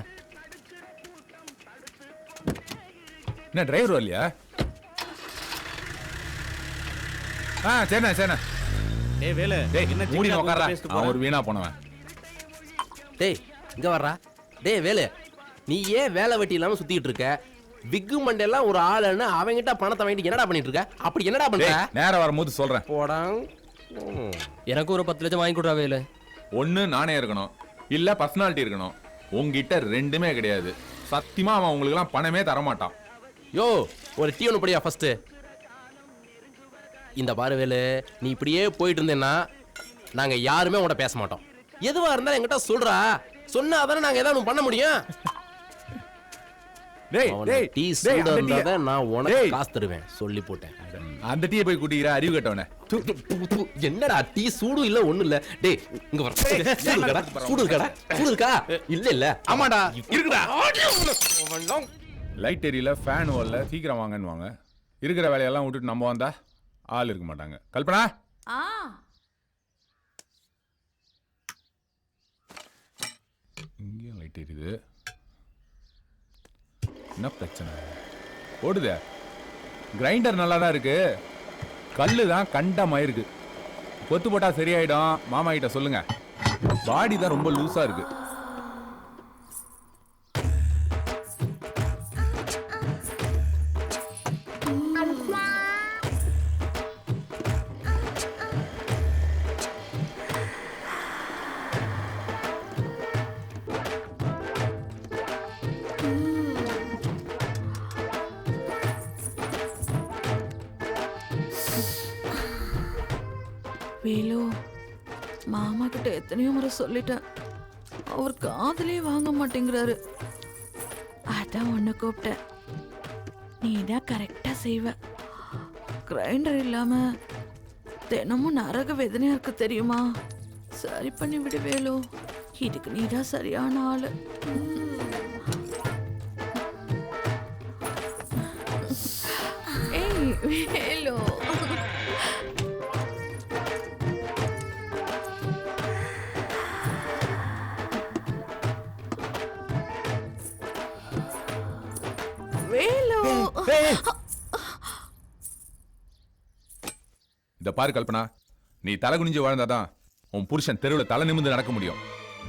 என்ன டிரைவர் வரலையா? சரிண்ணா சரிண்ணா. டேய் வேலை என்ன மூடி உட்கார்றா. அவன் ஒரு வீணா போனவன். டேய் இங்க வர்றா. டேய் வேலு, நீ ஏன் வேலை வெட்டி இல்லாம சுத்திட்டு இருக்க? விக்கு மண்டெல்லாம் ஒரு ஆளுன்னு அவங்கிட்ட பணத்தை வாங்கிட்டு என்னடா பண்ணிட்டு இருக்க? அப்படி என்னடா பண்ற? நேரம் வரும்போது சொல்றேன். போடா. எனக்கு ஒரு 10 லட்சம் வாங்கி கொடுறா வேலு. ஒண்ணு நானே இருக்கணும், இல்ல பர்சனாலிட்டி இருக்கணும். உங்ககிட்ட ரெண்டுமே கிடையாது. சத்தியமா அவன் உங்களுக்கு எல்லாம் பணமே தரமாட்டான். யோ, ஒரு டீ ஒன்று படியா ஃபர்ஸ்ட். இந்த பாரு வேலு, நீ இப்படியே போயிட்டு இருந்தேன்னா நாங்க யாருமே உன்கிட்ட பேச மாட்டோம். எதுவா இருந்தாலும் என்கிட்ட சொல்றா. சொன்னா அதானே நாங்க ஏதாவது பண்ண முடியும். டீ சூடா இருந்தா நான் உனக்கு காசு தருவேன் சொல்லி போட்டேன். அந்த டீயை போய் குடிக்கிற அறிவு கட்டவனே. என்னடா டீ சூடு இல்ல ஒண்ணு இல்ல. டேய் இங்க வர. சூடு இருக்கா? இல்ல இல்ல. ஆமாடா இருக்குடா. லைட் எரியல, ஃபேன் ஓடல, சீக்கிரம் வாங்கன்னு வாங்க. இருக்கிற வேலையெல்லாம் விட்டுட்டு நம்ம வந்தா ஆள் இருக்க மாட்டாங்க. கல்பனா, இங்கேயும் லைட் எரியுது. என்ன பிரச்சனை? ஓடுதே. கிரைண்டர் நல்லா தான் இருக்கு, கல்லு தான் கண்டமாயிருக்கு. கொத்து போட்டா சரியாயிடும். மாமா கிட்ட சொல்லுங்க. பாடி தான் ரொம்ப லூஸா இருக்கு. வேலு, மாமா கிட்ட எத்தனையோ முறை சொல்லிட்டேன், அவர் காதலே வாங்க மாட்டேங்கிறாரு. அதான் உன்னை கூப்பிட்டேன். நீ தான் கரெக்டா செய்வ. கிரைண்டர் இல்லாம தினமும் நரக வேதனையா இருக்கு தெரியுமா? சரி பண்ணி விடு வேலு. இதுக்கு நீதான் சரியான ஆளு. ஏய் வேலு, இந்த பாரு கல்பனா, நீ தலை குனிஞ்சு வாழ்ந்தாதான் உன் புருஷன் தெருவில் தலை நிமிர்ந்து நடக்க முடியும்.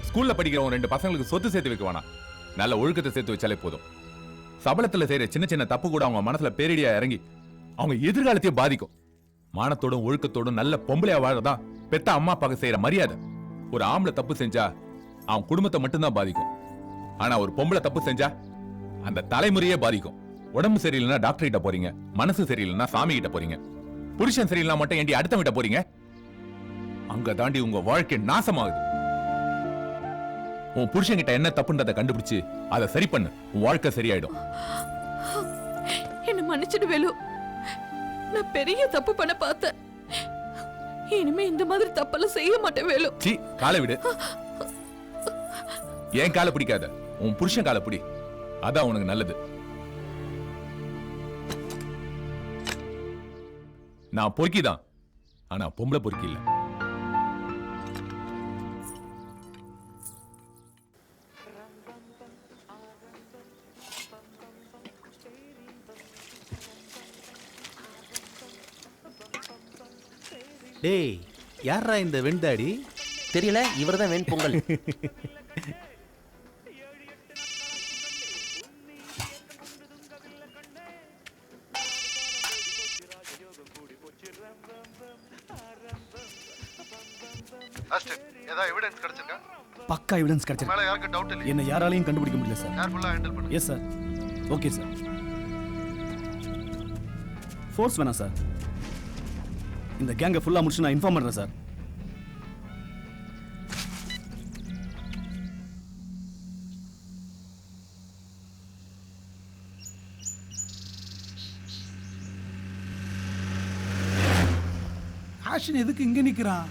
ஸ்கூல்ல படிக்கிற உன் 2 பசங்களுக்கு சொத்து சேர்த்து வைக்க வேணாம், நல்ல ஒழுக்கத்தை சேர்த்து வச்சாலே போதும். சபலத்துல செய்யற சின்ன சின்ன தப்பு கூட அவங்க மனசுல பேரிடியா இறங்கி அவங்க எதிர்காலத்தையும் பாதிக்கும். மானத்தோடும் ஒழுக்கத்தோடும் நல்ல பொம்பளையா வாழதான் பெத்த அம்மா அப்பாவுக்கு செய்யற மரியாதை. ஒரு ஆம்பளை தப்பு செஞ்சா அவன் குடும்பத்தை மட்டும்தான் பாதிக்கும். ஆனா ஒரு பொம்பளை தப்பு செஞ்சா அந்த தலைமுறையே பாதிக்கும். உடம்பு சரியில்லைன்னா டாக்டர் கிட்ட போறீங்க, மனசு சரியில்லைன்னா சாமி கிட்ட போறீங்க. புருஷன் சரியில்லைனா மட்டும் ஏண்டி அடுத்த விட்ட போறீங்க? அங்க தாண்டி உங்க வாழ்க்கை நாசமாகுது. உன் புருஷன் கிட்ட என்ன தப்புன்றதை கண்டுபிடிச்சு அதை சரி பண்ணு, உன் வாழ்க்கை சரியாயிடும். என்ன மன்னிச்சிடு வேலு, நான் பெரிய தப்பு பண்ண பார்த்தேன். இனிமே இந்த மாதிரி தப்பெல்லாம் செய்ய மாட்டேன் வேலு. சீ, காலை விடு. ஏன் காலை பிடிக்காத, உன் புருஷன் காலை பிடி, அதான் உனக்கு நல்லது. நான் பொறுக்கிதான், ஆனா பொம்பளை பொறுக்கி இல்ல. டேய், யாரா இந்த வெண்தாடி? தெரியல, இவர்தான் வெண் பொங்கல். பக்கா எவிடன்ஸ் கிடைச்சிருக்கு. என்ன யாராலையும் கண்டுபிடிக்க முடியல sir. Yes sir. Okay sir. Force வேணாம் சார். இந்த கேங்கை ஃபுல்லா முடிச்சு நான் இன்ஃபார்ம் பண்றேன் சார். ஆஷின் எதுக்கு இங்க நிக்கிறான்?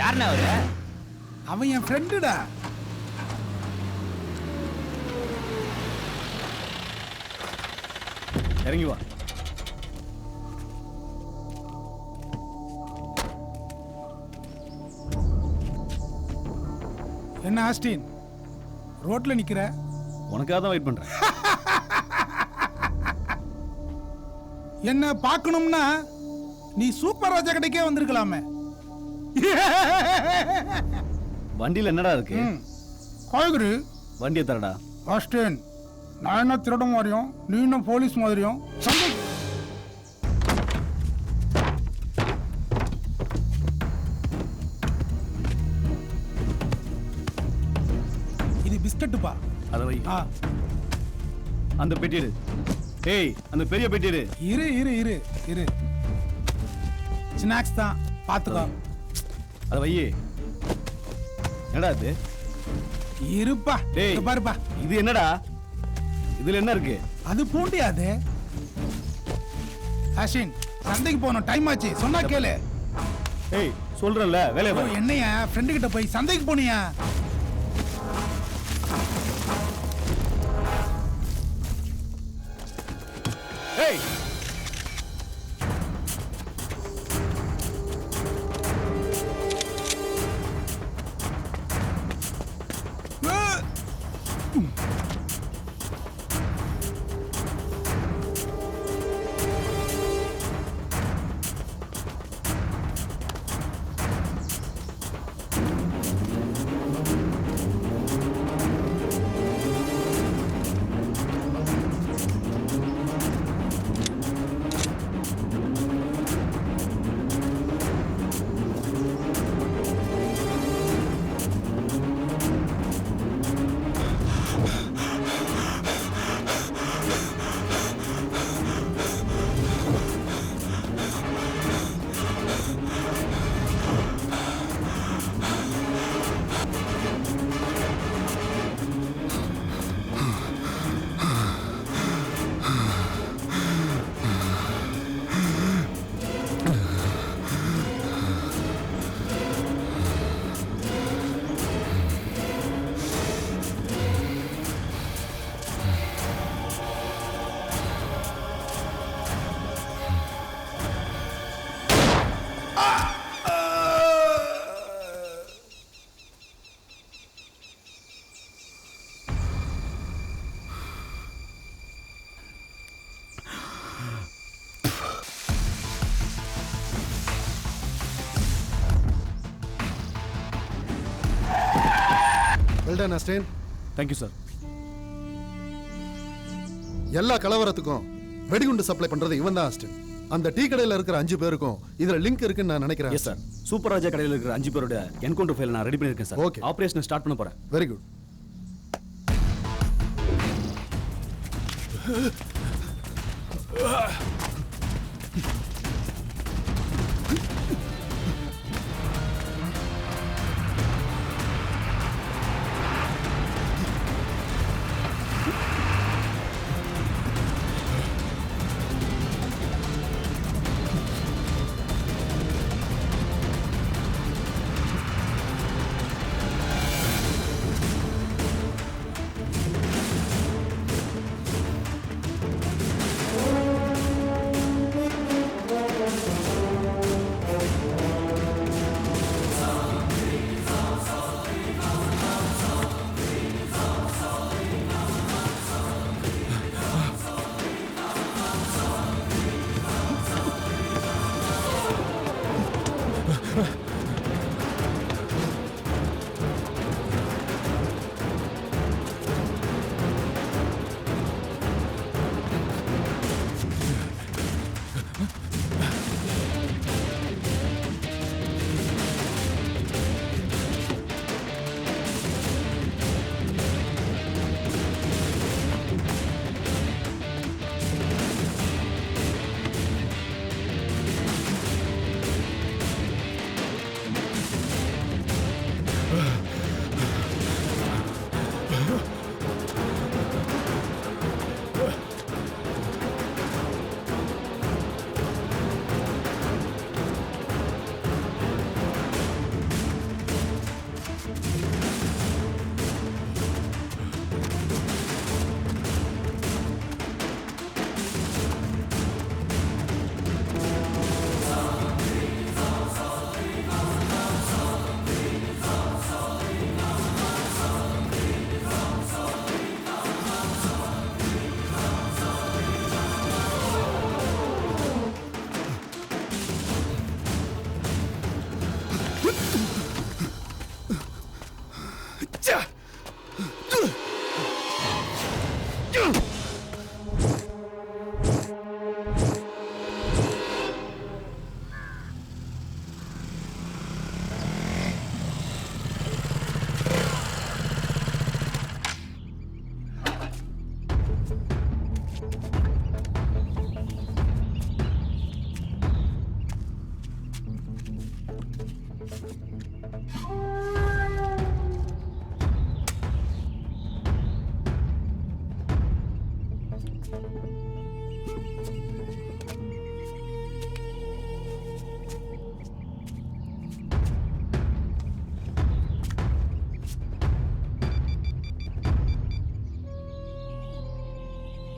யாருண்ணா அவரு? அவன் என் ஃப்ரெண்டுடா. இறங்கி வா. என்ன ஆஸ்டின், ரோட்ல நிக்கிற? உனக்காக தான் வெயிட் பண்றேன். என்ன பார்க்கணும்னா நீ சூப்பர் ராஜா கடைக்கே வந்திருக்கலாமே. வண்டியில என்னடா இருக்கு? கோயகுரு வண்டியை தரடா. ஆஸ்டின், நான் என்ன திருட மாதிரியும் நீ என்ன போலீஸ் மாதிரியும் இது பிஸ்கட்டுப்பா. அதை வை. அந்த பெட்டிடு. ஏய், அந்த பெரிய பெட்டிடு. இரு இரு இரு இரு. ஸ்நாக்ஸ் தான், பாத்துக்கோ. அதை வை. என்னடா இது? இருப்பா. டேய் பாருப்பா. இது என்னடா? இதுல என்ன இருக்கு? அது பூண்டியா அது? அஷின், சந்தைக்கு போகணும், டைம் ஆச்சு, சொன்னா கேளு. ஏய், சொல்றேன்ல, வேலைய பாரு. என்னையா ஃப்ரெண்டு கிட்ட போய் சந்தைக்கு போனியா? ஏய், வெல்டன் அஸ்டேன். Thank you sir. எல்லா கலவரத்துக்கும் வெடிகுண்டு சப்ளை பண்றது இவன் தான் அஸ்டேன். அந்த டீ கடையில் இருக்கிற 5 பேருக்கும் இதுல லிங்க் இருக்குன்னு நான் நினைக்கிறேன். Yes sir. சூப்பர் ராஜா கடையில் இருக்கிற 5 பேரோட என்கவுண்டர் ஃபைல் நான் ரெடி பண்ணியிருக்கேன் சார். ஓகே. ஆபரேஷனை ஸ்டார்ட் பண்ண போறேன். Very good.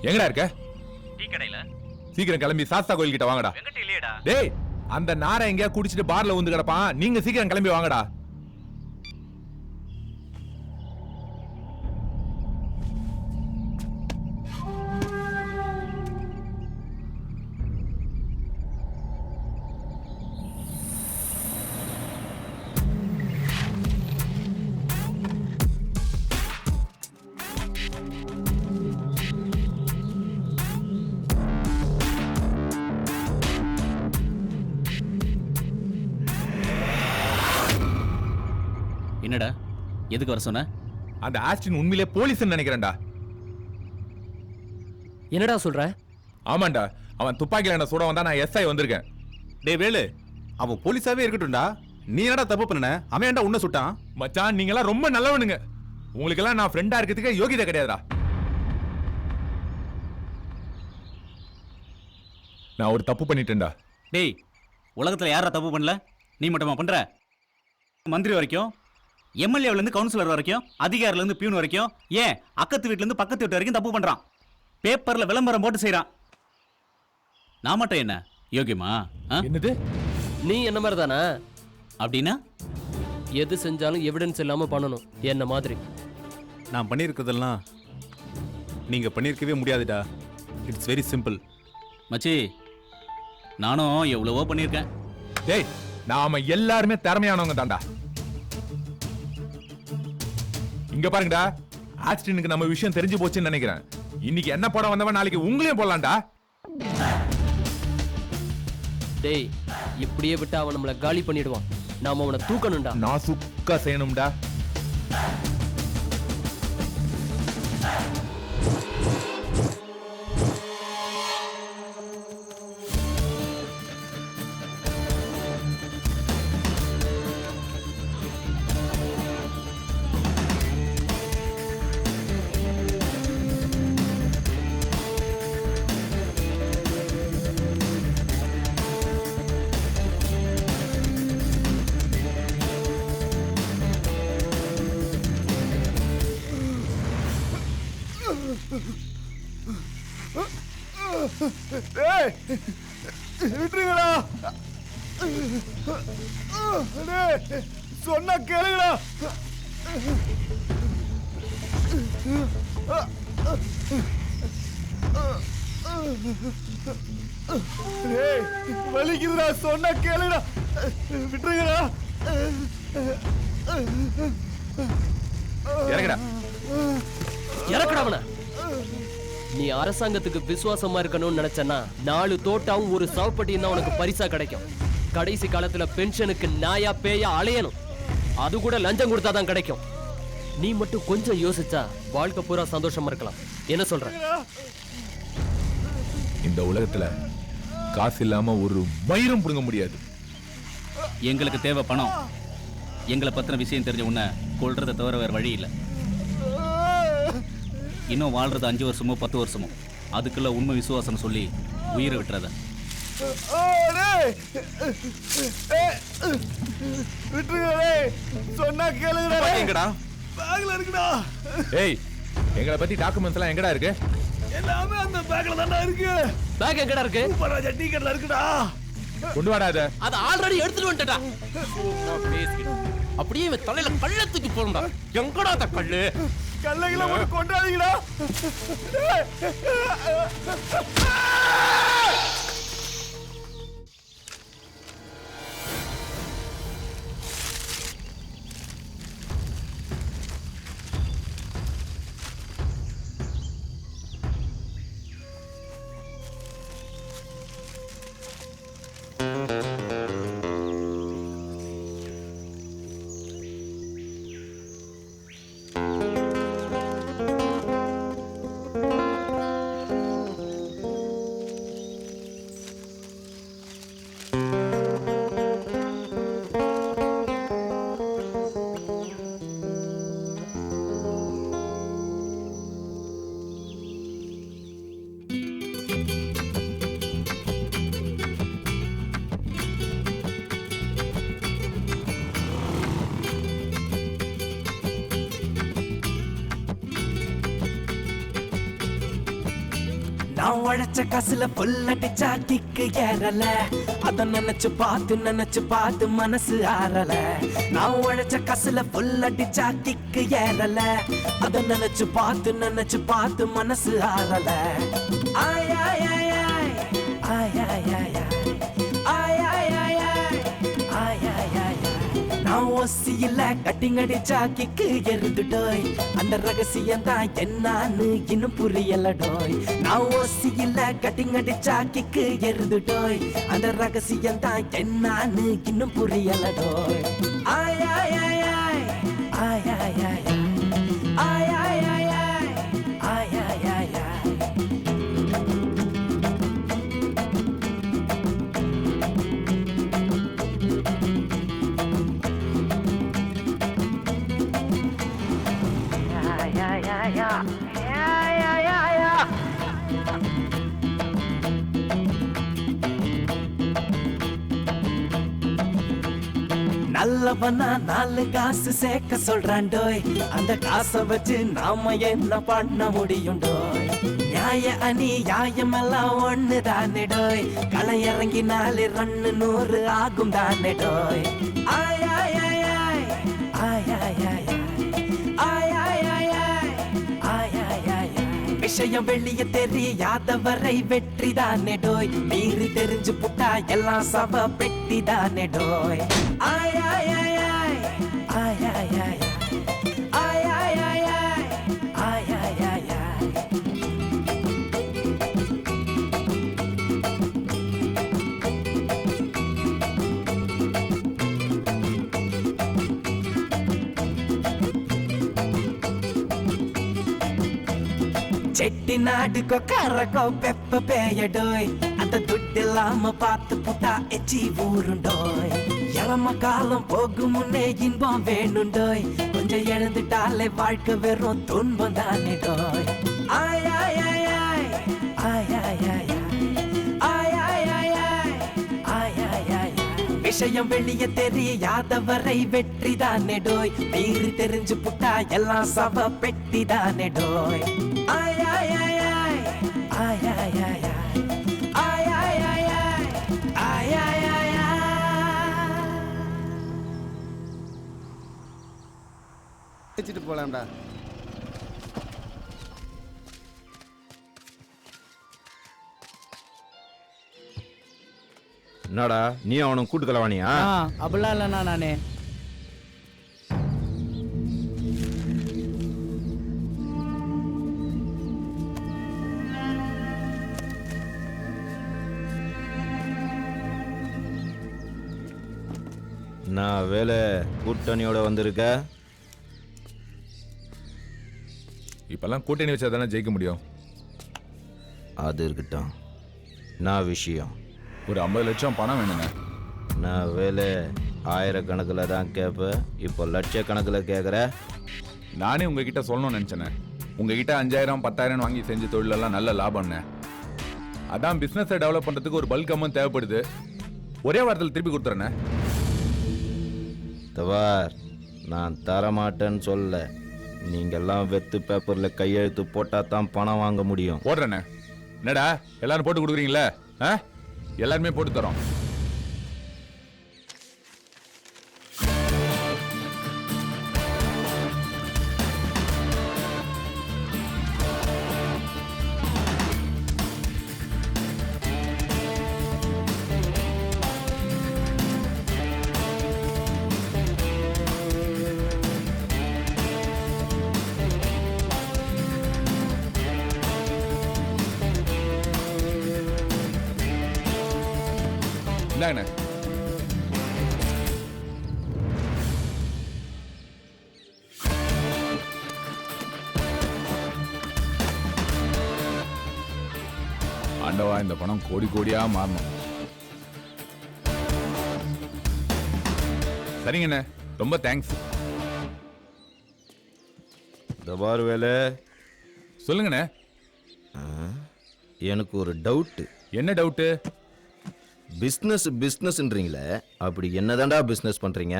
எங்கடா இருக்க? டீ கடையில. சீக்கிரம் கிளம்பி சாஸ்தா கோயில் கிட்ட வாங்கடா. வெங்கட் இல்லையடா. டேய், அந்த நாரை எங்கயா குடிச்சிட்டு பார்ல வந்து கிடப்பான். நீங்க சீக்கிரம் கிளம்பி வாங்கடா. என்னடா எதுக்கு வர சொன்ன? அந்த ஆஸ்டின் உண்மையிலே போலீஸ்னு நினைக்கிறேன்டா. என்னடா சொல்ற? ஆமாண்டா, அவன் துப்பாக்கில என்ன சுட வந்தா நான் எஸ்ஐ வந்திருக்கேன். டேய் வேலு, அவன் போலீஸாவே இருக்கட்டும்டா. நீ என்னடா தப்பு பண்ணன? அவன் ஏன்டா உன்னை சுட்டான்? மச்சான், நீங்க எல்லாம் ரொம்ப நல்லவனுங்க. உங்களுக்கெல்லாம் நான் ஃப்ரெண்டா இருக்கிறதுக்கு யோகிதை கிடையாதுடா. நான் ஒரு தப்பு பண்ணிட்டேன்டா. டேய், உலகத்துல யாரா தப்பு பண்ணல? நீ மட்டுமா பண்ற? மந்திரி வரைக்கும், எம்எல்ஏல இருந்து கவுன்சிலர் வரைக்கும், அதிகாரில இருந்து பியூன் வரைக்கும், ஏன் அக்கத்து வீட்ல இருந்து பக்கத்து வீட்டு வரைக்கும் தப்பு பண்றான். பேப்பர்ல விளம்பரம் போட்டு செய்யறான். நான் மட்டும் என்ன யோகியமா? என்னது? நீ என்ன மாதிரி தானே? அப்படின்னா எது செஞ்சாலும் எவிடன்ஸ் இல்லாம பண்ணணும், என்ன மாதிரி. நான் பண்ணியிருக்கிறதெல்லாம் நீங்க பண்ணியிருக்கவே முடியாதுடா. It's very simple. மச்சி, நானும் எவ்வளவோ பண்ணியிருக்கேன். டேய், நாம எல்லாருமே திறமையானவங்க தான்டா. இங்க பாருங்கடா, ஆக்சிடென்ட்க்கு நம்ம விஷயம் தெரிஞ்சு போச்சுன்னு நினைக்கிறேன். இன்னைக்கு என்ன போட வந்தவன் நாளைக்கு உங்களையும் போடலாம்டா. டேய், இப்படியே விட்டு அவன் நம்மளை காலி பண்ணிடுவான். நாம அவனை தூக்கணும்டா. நான் சுக்கா செய்யணும்டா. விட்டுருங்கடா. சொன்னா கேளுங்கடா. வலிக்குதுடா, சொன்னா கேளுங்கடா. விட்டுருங்கடா. இறங்கடா. இறக்கடா அவனை. நீ அரசாங்கத்துக்கு விசுவாசமா இருக்கணும்னு நினைச்சனா 4 தோட்டாவும் ஒரு சவப்பட்டியும் தான் உனக்கு பரிசா கிடைக்கும். கடைசி காலத்துல பென்ஷனுக்கு நாயா பேயா அலையணும். அது கூட லஞ்சம் கொடுத்தாதான் கிடைக்கும். நீ மட்டும் கொஞ்சம் யோசிச்சா வாழ்க்கை பூரா சந்தோஷமா இருக்கலாம். என்ன சொல்ற? இந்த உலகத்துல காசு இல்லாம ஒரு மயிரும் புடுங்க முடியாது. எங்களுக்கு தேவை பணம். எங்களை பத்தின விஷயம் தெரிஞ்ச உன்னை கொல்றதை தவிர வேற வழி இல்லை. இன்னும் வாழ்றது 5 வருஷமோ 10 வருஷமோ, அதுக்குள்ள உண்மை விசுவாசம் சொல்லி உயிரை விட்டுறத. சொன்னா கேளுங்கடா. எங்கடா? பேக்ல இருக்குடா. ஏய், எங்களை பத்தி டாக்குமெண்ட்ஸ் எல்லாம் எங்கடா இருக்கு? எல்லாமே அந்த பேக்ல தான்டா இருக்கு. பேக் எங்கடா இருக்கு? சூப்பராஜா டீ கடையில இருக்குடா. கொண்டு வாடா அத. அது ஆல்ரெடி எடுத்துட்டு வந்துட்டடா. அப்படியே இவன் தலையில கள்ளத்துக்கு போறடா. எங்கடா அந்த கல்லு? கல்லைகளை மட்டும் கொண்டாதீங்கடா. நான் உழைச்ச காசுல புல்லடிச்சா கிக்கு ஏறல அத நினைச்சு பார்த்து மனசு ஆறல நான் உழைச்ச காசுல புல்லடிச்சா கிக்கு ஏறல அத நினைச்சு பார்த்து மனசு ஆறல ஆய் ஆய் ஆய் ஆய் ஆய் ஆய் ஆய் ஆய் ஆய் ஆய் ஆய் ஆய் ஆய் நான் ஓசியில கட்டிங் அடிச்சா கிக்கு எருதுடோய் அந்த ரகசியம் தான் என்னான்னு இன்னும் புரியலடோய் நான் ஓசியில கட்டிங் அடிச்சா கிக்கு எருதுடோய் அந்த ரகசியம் தான் என்னான்னு இன்னும் புரியலடோய் ஆய் ஆய் ஆய் ஆய் ஆய் ஆய் ஆய் ஆய் ஆய் ஆய் ஆய் ஆய் ஆய் ஆய் நல்லவனா 4 காசு சேர்க்க சொல்றான்டோய் அந்த காசை வச்சு நாம என்ன பண்ண முடியும்டோய் நியாய அநியாயம் எல்லாம் ஒண்ணு தானேடோய் களை இறங்கி 4 ரன்னு 100 ஆகும் தானேடோய் ஆய் ஆய் ஆய் ஆய் ஆய் ஆய் ஆய் ஆய் ஆய் ஆய் ஆய் ஆய் ஆய் விஷயம் வெளிய தெரியாதவரை வெற்றி தானே டோய் மீறி தெரிஞ்சு புட்டா எல்லாம் சவ பெட்டி தானே டோய் ஆய் ஆய் ஆய் ஆய் ஆய் ஆய் ஆய் ஆய் ஆய் ஆய் ஆய் ஆய் ஆய் ஆய் செட்டி நாடு கொக்கரக்கோ பெப்ப பேயடோய் அந்த துட்டு இல்லாம பார்த்து புட்டா எச்சி ஊருண்டோய் இளம காலம் போகும் முன்னே இன்பம் வேணுண்டோய் கொஞ்சம் எழுந்துட்டாலே வாழ்க்கை வெறும் துன்பம் தானே டோய் ஆய் ஆய் ஆய் ஆய் ஆய் ஆய் ஆய் ஆய் ஆய் ஆய் ஆய் ஆய் ஆய் விஷயம் வெளிய தெரியாதவரை வெற்றி தானே டோய் மீறி தெரிஞ்சு புட்டா எல்லாம் சவ பெட்டி தானே டோய் ஆய் ஆய் ஆய் ஆய் ஆய் ஆய் ஆய் ஆய் ஆய் ஆய் ஆய் ஆய் ஆய் வச்சுட்டு போலாம்டா. என்னடா நீ அவனும் கூட்டு கலவானியா? அப்படிலாம் இல்லைண்ணா நானே. நான் வேலை கூட்டணியோட வந்திருக்க. இப்பெல்லாம் கூட்டணி வச்சா தானே ஜெயிக்க முடியும். அது இருக்கட்டும், நான் விஷயம் ஒரு 50 லட்சம் பணம் வேணுங்க. நான் வேலை ஆயிரக்கணக்கில் தான் கேட்பேன், இப்போ லட்சக்கணக்கில் கேட்குற. நானே உங்ககிட்ட சொல்லணும்னு நினச்சேனே. உங்ககிட்ட 5000 10,000 வாங்கி செஞ்ச தொழிலெல்லாம் நல்ல லாபம்ண்ணே. அதான் பிஸ்னஸை டெவலப் பண்ணுறதுக்கு ஒரு பல்க் அமௌண்ட் தேவைப்படுது. ஒரே வாரத்தில் திருப்பி கொடுத்துறேண்ணே. தவார், நான் தரமாட்டேன்னு சொல்ல, நீங்கெல்லாம் வெத்து பேப்பரில் கையெழுத்து போட்டால் தான் பணம் வாங்க முடியும். போடுறேண்ணே. என்னடா எல்லாரும் போட்டு கொடுக்குறீங்களே? எல்லாருமே போட்டு தரோம். இந்தாங்கண்ணே. ஆண்டவா, இந்த பணம் கோடி கோடியா மாறணும். சரிங்கண்ணே, ரொம்ப தேங்க்ஸ். தபார் வேலை சொல்லுங்கண்ணே. எனக்கு ஒரு டவுட்டு. என்ன டவுட்டு? பிஸ்னஸ்ன்றீங்களே, அப்படி என்னதான்டா பிஸ்னஸ் பண்றீங்க?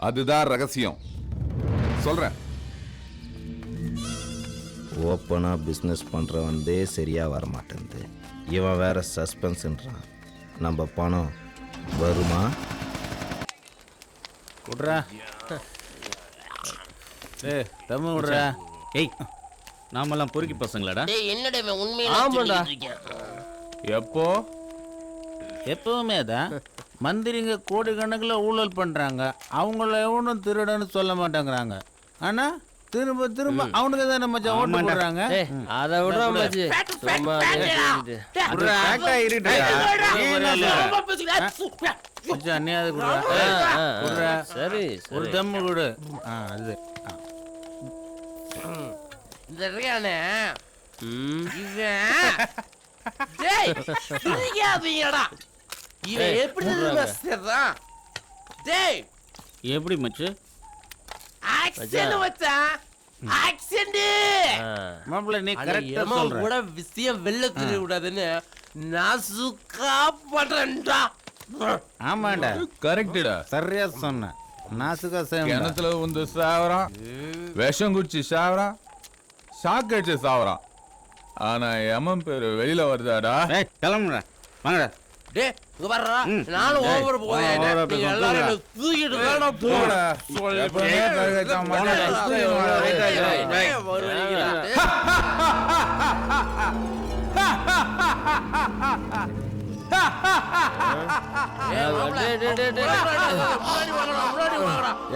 அதுதான் ரகசியம், சொல்றேன். ஓப்பனாக பிஸ்னஸ் பண்ணுறவந்தே சரியாக வரமாட்டேங்குது. இவன் வேற சஸ்பென்ஸ்ன்றான். நம்ம பணம் வருமா? விட்றா தம்ம விட்றா. ஏய் நாமெல்லாம் பொறுக்கி பசங்களாடா. என்னடா ஆமாடா. எப்போ? எப்பவுமே தான் மந்திரிங்க கோடிக்கணக்கில் ஊழல் பண்ணுறாங்க. அவங்கள எவனும் திருடன்னு சொல்ல மாட்டேங்கிறாங்க. ஆனால் திரும்ப திரும்ப அவனுக்கு தான் நம்ம ஓட்டு போடுறாங்க. அதை விட மச்சி சும்மா சரி ஒரு தம்மு கொடு. அது இந்த இருக்கானே இவன் டேய் சிரிக்காதீங்கடா. இவன் எப்படி பேசுறான்? டேய் எப்படி மச்சு ஆக்சன் வச்சான். ஆக்சன் மாப்பிள்ள நீ கரெக்டா சொல்ற. கூட விஷயம் வெள்ள தெரிய கூடாதுன்னு நான் சுக்கா பண்றேன்டா. ஆமாண்டா கரெக்டா சரியா சொன்ன. நாசுக்கா கிணத்துல வந்து சாவறான், விஷம் குடிச்சு சாவறான், ஷாக் அடிச்சு சாவறான். ஆனா எமன் பேரு வெளியில வருதாடா. கிளம்புடா வாங்கடா. டேய் இங்க வர்றா. நானும் ஓவர் போறேன். நீங்க எல்லாரும் என்ன தூக்கிட்டு வேணா போடா. எப்பவுமே கழுகத்தான்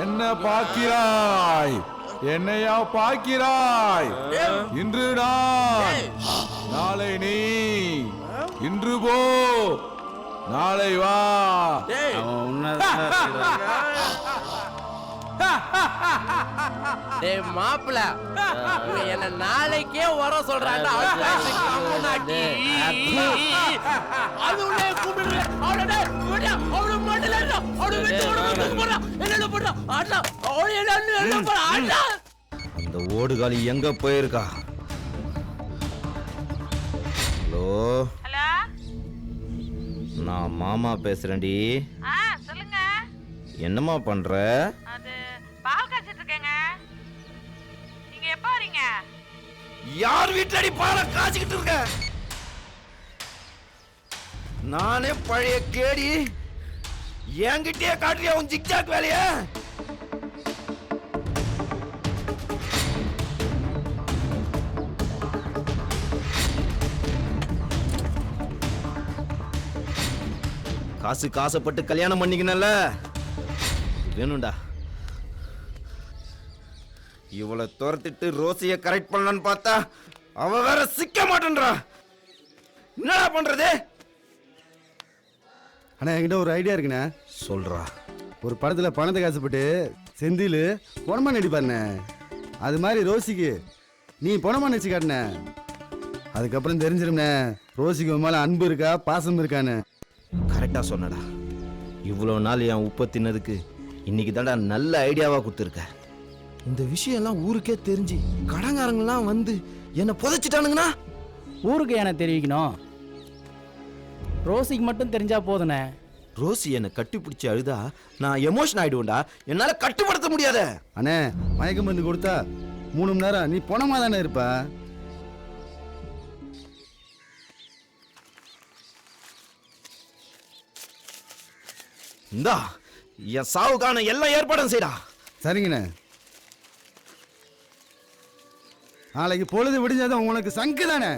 என்ன பார்க்கிறாய்? என்னையா பார்க்கிறாய்? இன்று நான், நாளை நீ. இன்று போ, நாளை வா. டேய் மாப்பிள என்ன நாளைக்கே வர சொல்றான்டா. அது உள்ளே கூப்பிடுறேன். அவளோட விடியா அவளு மண்டல அவளு வெச்சு ஓடுறது போறா. என்ன போறா? ஆடா அவளு என்ன போறா? ஆடா அந்த ஓடுகாலி எங்க போயிருக்கா? ஹலோ ஹலோ, நான் மாமா பேசுறேன்டி. சொல்லுங்க. என்னம்மா பண்ற? அது பால் காய்ச்சிட்டு இருக்கேங்க. நீங்க எப்ப வரீங்க? யார் வீட்டடி பாலை காய்ச்சிக்கிட்டு இருக்க? நானே பழைய கேடி என்கிட்டயே காட்டுறியா உன் ஜிக்ஜாக் வேலைய? காசு காசப்பட்டு கல்யாணம் பண்ணிக்கணும்ல, வேணும்டா. இவளை துரத்திட்டு ரோசியை கரெக்ட் பண்ணலான்னு பார்த்தா அவ வேற சிக்க மாட்டேன்றா. என்னடா பண்றது? அண்ணா என்கிட்ட ஒரு ஐடியா இருக்குண்ணே. சொல்றா. ஒரு படத்தில் பணத்தை காசுப்பட்டு செந்தில் பொணமா நடிப்பாருண்ணே. அது மாதிரி ரோசிக்கு நீ பொணமா நடிச்சு காட்டுன. அதுக்கப்புறம் தெரிஞ்சிரும்ண்ணே ரோசிக்கு உன் மேலே அன்பு இருக்கா பாசம் இருக்கான்னு. கரெக்டா சொன்னடா. இவ்வளோ நாள் என் உப்பை தின்னதுக்கு இன்னைக்கு தாண்டா நல்ல ஐடியாவா கொடுத்துருக்க. இந்த விஷயம் எல்லாம் ஊருக்கே தெரிஞ்சு கடங்காரங்கெல்லாம் வந்து என்னை புதைச்சிட்டானுங்கண்ணா. ஊருக்கு எனக்கு தெரிவிக்கணும். ரோசிக்கு மட்டும் தெரிஞ்சா போதுண்ணே. ரோசி என்னை கட்டி பிடிச்சி அழுதா நான் எமோஷன் ஆயிடுவேன்டா. என்னால கட்டுப்படுத்த முடியாத. அண்ணே மயக்க மருந்து கொடுத்தா 3 மணி நேரம் நீ பொணமா தானே இருப்ப. இந்தா என் சாவுக்கான எல்லா ஏற்பாடும் செய்டா. சரிங்கண்ணே. நாளைக்கு பொழுது விடிஞ்சாதான் உங்களுக்கு சங்கு தானே.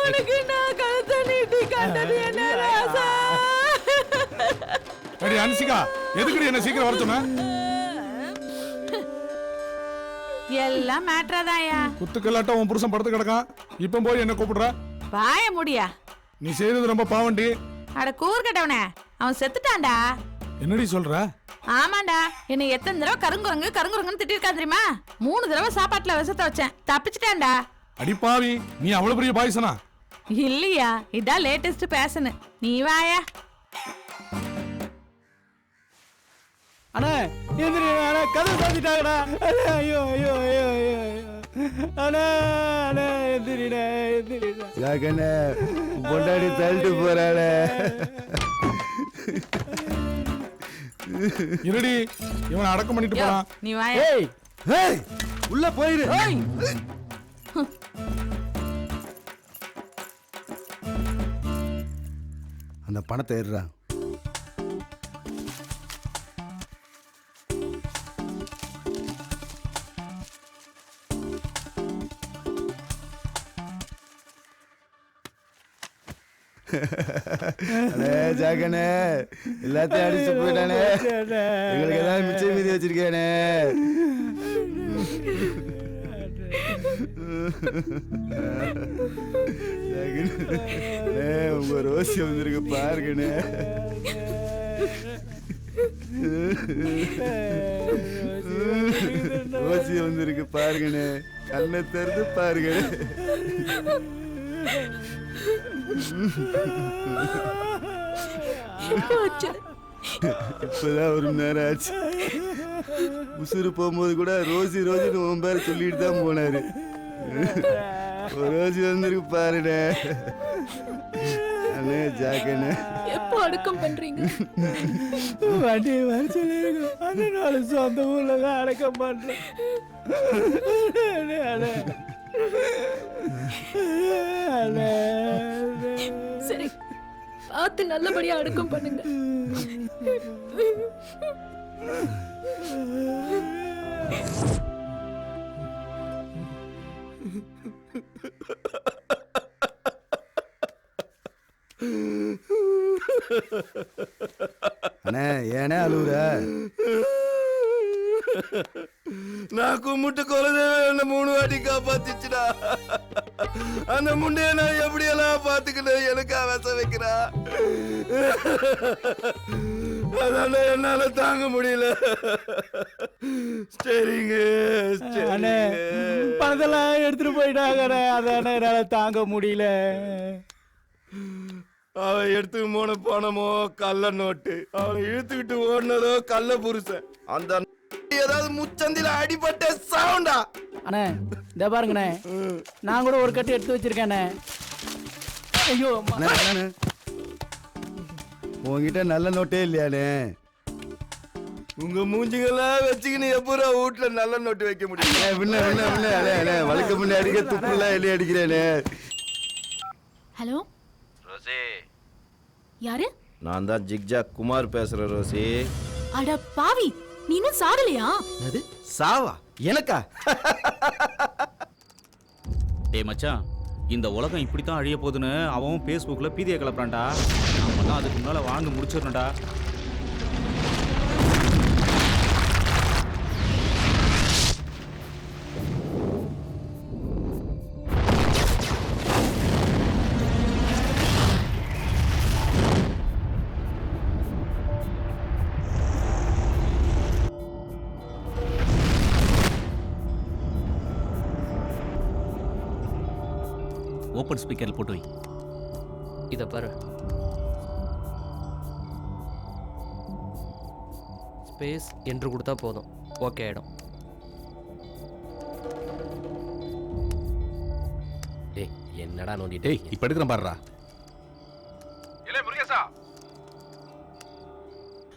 உனக்கு நான் கழுத்தை நீட்டி காட்டது என்ன ராசா? அடி அன்சிகா, எதுக்குடி என்ன சீக்கிரம் வர சொன்ன? எல்லாம் மேட்ராதாயா. குத்துக்கல்லாட்டம் உன் புருஷன் படுத்து கிடக்கான். இப்போ போய் என்ன கூப்பிடுற? வாய முடியா. நீ செய்யறது ரொம்ப பாவண்டி. அட கூறுகட்டவனே, அவன் செத்துட்டான்டா. என்னடி சொல்ற? ஆமாண்டா, என்னை எத்தனை தடவை கருங்குரங்குன்னு திட்டிருக்கா தெரியுமா? 3 தடவை சாப்பாட்டுல விஷத்தை வச்சேன், தப்பிச்சிட்டான்டா. அடிப்பாவி, நீ அவ்வளவு பெரிய பாய்சனா? இல்லையா, இதான் லேட்டஸ்ட் பேஷன். நீ வாயா. அண்ணா எந்திரி அண்ணா, கதை சாத்திட்டாங்கடா. ஐயோ ஐயோ ஐயோ ஐயோ அண்ணா அண்ணா, எந்திரிடா எந்திரிடா. யாக்கண்ணே பொண்டாடி தள்ளிட்டு போறாளே. இருடி, இவனை அடக்கம் பண்ணிட்டு போறான். நீ வாயா. ஏய் ஏய், உள்ள போயிரு. அந்த பணத்தை ஏறுறா. அண்ணே ஜாக்கண்ணே, எல்லாத்தையும் அடிச்சு போயிட்டானே. எங்களுக்கு ஏதாவது மிச்சம் மீதி வச்சிருக்கேனே. உங்க ரோசி வந்திருக்கு பாருங்கண்ணே. ரோசி வந்திருக்கு பாருங்கண்ணே. கண்ணை திறந்து பாருங்கண்ணே. இப்பதான் 1 மணி நேரம் ஆச்சு. உசுறு போகும்போது கூட ரோசி ரோசின்னு உன் பேரை சொல்லிட்டு தான் போனாரு. ரோசி வந்திருக்கு பாருண்ணே. அண்ணே ஜாக்கண்ணே, எப்போ அடக்கம் பண்றீங்க? வண்டி வர சொல்லிருங்க. அதனால சொந்த ஊர்ல தான் அடக்கம் பண்றேன். சரி, பார்த்து நல்லபடியா அடக்கம் பண்ணுங்க. அண்ணே ஏனே அழுவுற? நான் கும்பிட்டு குலதெய்வம் என்ன 3 வாட்டி காப்பாத்திச்சுடா. அந்த முண்டைய நான் எப்படியெல்லாம் பாத்துக்கிட்டேன், எனக்கா விச வைக்கிறா. அதான என்னால தாங்க முடியல. சரிங்க அண்ணே, பணத்தெல்லாம் எடுத்துட்டு போயிட்டாங்கண்ணே. அதானே என்னால தாங்க முடியல. அவன் எடுத்து போன பணமோ கள்ள நோட்டு, அவனை இழுத்துக்கிட்டு ஓடினதோ கள்ள புருஷன். அந்த ஏதாவது முச்சந்தில அடிபட்ட சவுண்டா. அண்ணே இந்த பாருங்கண்ணே, நான் கூட ஒரு கட்டு எடுத்து வச்சிருக்கேண்ணே. ஐயோ உங்ககிட்ட நல்ல நோட்டே இல்லையானே? உங்க மூஞ்சிங்கெல்லாம் வச்சுக்கின்னு எப்பூரா வீட்டுல நல்ல நோட்டு வைக்க முடியும்? வழக்க முன்னே அடிக்க துப்புலாம் எழுதி அடிக்கிறேனே. ஹலோ ரோசி, யாரு? நான் தான் ஜிக்ஜாக் குமார் பேசுறேன். ரோசி, அட பாவி, நீ இன்னும் சாகலையா? அது சாவா? எனக்கா? டேய் மச்சான், இந்த உலகம் இப்படித்தான் அழிய போகுதுன்னு அவன் ஃபேஸ்புக்கில் பீதியை கிளப்புறான்டா. நம்ம தான் அதுக்கு முன்னால் வாழ்ந்து முடிச்சிடணும்டா. ஓப்பன் ஸ்பீக்கரில் போட்டு வை. இதை பாரு, ஸ்பேஸ் என்று கொடுத்தா போதும், ஓகே ஆயிடும். டேய் என்னடா நோண்டி? டேய் இப்ப எடுக்கிறேன் பாருடா. இல்ல முருகேசா,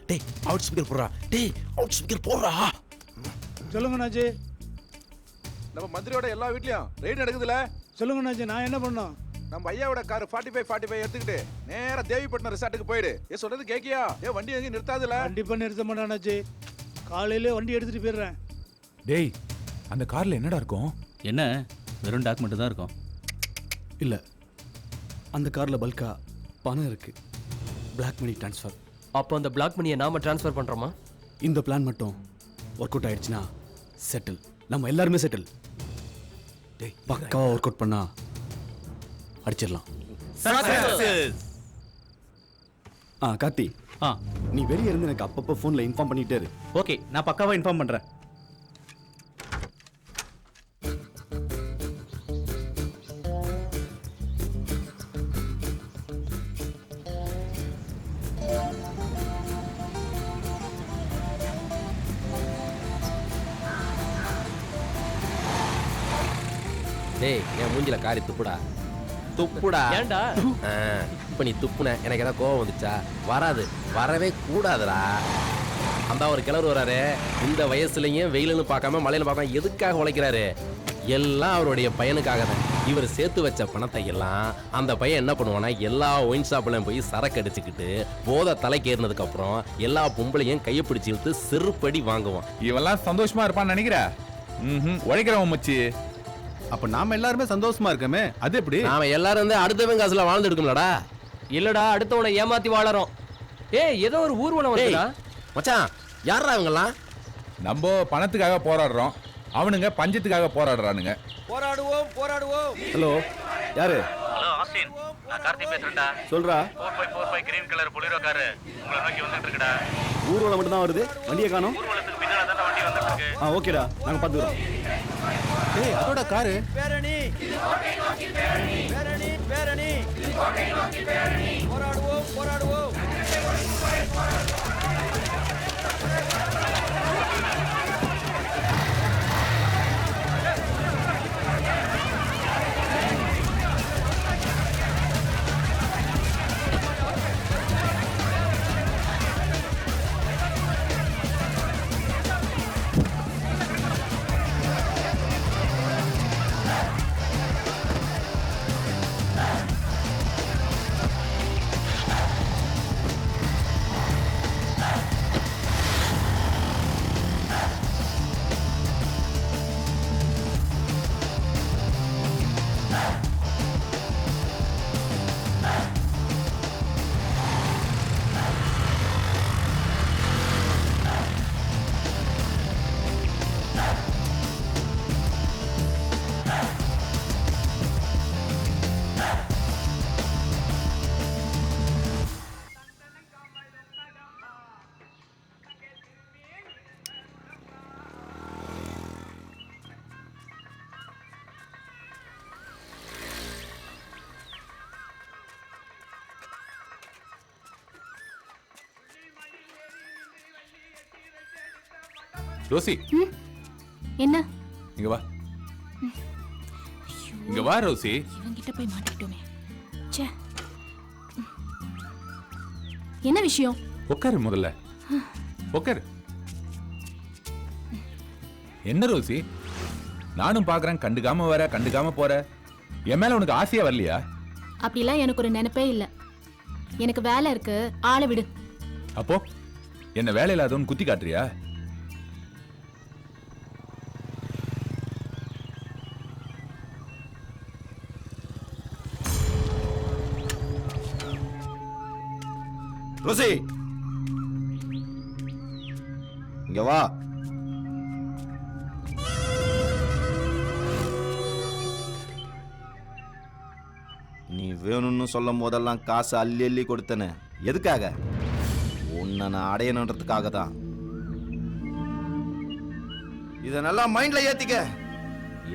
டேய் அவுட் ஸ்பீக்கர் போடுறா. டேய் அவுட் ஸ்பீக்கர் போடுறா. சொல்லுங்க நாஜி. நம்ம மந்திரியோட எல்லா வீட்லயும் ரெய்டு நடக்குதுல. சொல்லுங்க நாஜி, நான் என்ன பண்ணோம்? நம்ம ஐயாவோட கார் 45 எடுத்துக்கிட்டு நேரா தேவிப்பட்டினம் ரிசார்ட்டுக்கு போயிடு. ஏ சொல்றது கேக்கியா? ஏ வண்டி எங்கேயும் நிறுத்தாதுல. கண்டிப்பா நிறுத்த மாட்டானாச்சு. காலையில வண்டி எடுத்துட்டு போயிடுறேன். டேய் அந்த கார்ல என்னடா இருக்கும்? என்ன வெறும் டாக்குமெண்ட் தான் இருக்கும்? இல்ல, அந்த கார்ல பல்கா பணம் இருக்கு. Black money transfer. அப்போ அந்த பிளாக் மணியை நாம ட்ரான்ஸ்ஃபர் பண்றோமா? இந்த பிளான் மட்டும் ஒர்க் அவுட் ஆயிடுச்சுன்னா செட்டில். நம்ம எல்லாருமே செட்டில். டேய் பக்காவா ஒர்க் அவுட் பண்ணா அடிச்சிடலாம். கார்த்தி நீ வெளியே இருந்து எனக்கு அப்பப்போ ஃபோன்ல இன்ஃபார்ம் பண்ணிட்டே இரு. ஓகே, நான் பக்காவா இன்ஃபார்ம் பண்றேன். டேய், என் மூஞ்சில காரி துப்புடா. துப்புடா. ஏன்டா? இப்ப நீ துப்புன எனக்கு ஏதாவது கோவம் வந்துச்சா? வராது, வரவே கூடாதுடா. அந்த ஒரு கிழவர் வராரு, இந்த வயசுலயும் வெயிலுன்னு பார்க்காம மழையில பார்க்காம எதுக்காக உழைக்கிறாரு? எல்லாம் அவருடைய பையனுக்காக தான். இவர் சேர்த்து வச்ச பணத்தை எல்லாம் அந்த பையன் என்ன பண்ணுவானா, எல்லா ஒயின் ஷாப்லையும் போய் சரக்கு அடிச்சுக்கிட்டு போதை தலைக்கு ஏறினதுக்கு அப்புறம் எல்லா பொம்பளையும் கையை பிடிச்சி இழுத்து செருப்படி வாங்குவான். இவெல்லாம் சந்தோஷமா இருப்பான்னு நினைக்கிற? உழைக்கிறவன் மச்சி. அப்ப நாம எல்லாருமே சந்தோஷமா இருக்கமே, அது எப்படி? நாம எல்லாரும் வந்து அடுத்தவன் காசுல வாழ்ந்து எடுக்கணும்லடா. இல்லடா, அடுத்தவனை ஏமாத்தி வாழறோம். ஏய், ஏதோ ஒரு ஊர்வலம் வருதுடா. மச்சான், யாரா அவங்கலாம்? நம்ம பணத்துக்காக போராடுறோம், அவனுங்க பஞ்சத்துக்காக போராடுறானுங்க. போராடுவோம் போராடுவோம். ஹலோ, யாரு? ஹலோ ஆஸ்டின், நான் கார்த்தி பேசுறேன்டா. சொல்றா. 4545 கிரீன் கலர் பொலிரோ காரு உங்களை நோக்கி வந்துட்டு இருக்குடா. ஊர்வலம் மட்டும் தான் வருது, வண்டியை காணோம். ஊர்வலத்துக்கு பின்னால தான் வண்டி வந்துட்டு இருக்கு. ஓகேடா, நாங்க பார்த்துக்கிறோம். ஏய், அதோட காரு. பேரணி பேரணி பேரணி போராடுவோம் போராடுவோம். ரோசி, என்ன? இங்க வா. இங்க வா ரோசி. இவங்கிட்ட போய் மாட்டிக்கிட்டோமே. ச்சே. என்ன விஷயம்? உட்காரு முதல்ல. உட்காரு. என்ன ரோசி, நானும் பாக்குறேன், கண்டுக்காம வர கண்டுக்காம போற. என் மேல உனக்கு ஆசையா வரலையா? அப்படிலாம் எனக்கு ஒரு நினைப்பே இல்ல. எனக்கு வேலை இருக்கு, ஆளை விடு. அப்போ என்ன வேலை இல்லாதவன் குத்தி காட்டுறியா? ரோசி, இங்க வா. நீ வேணும்னு சொல்லும் போதெல்லாம் காசு அள்ளி அள்ளி கொடுத்தன. எதுக்காக? உன்னை நான் அடையணுன்றதுக்காக தான். இத நல்லா மைண்ட்ல ஏத்திக்க.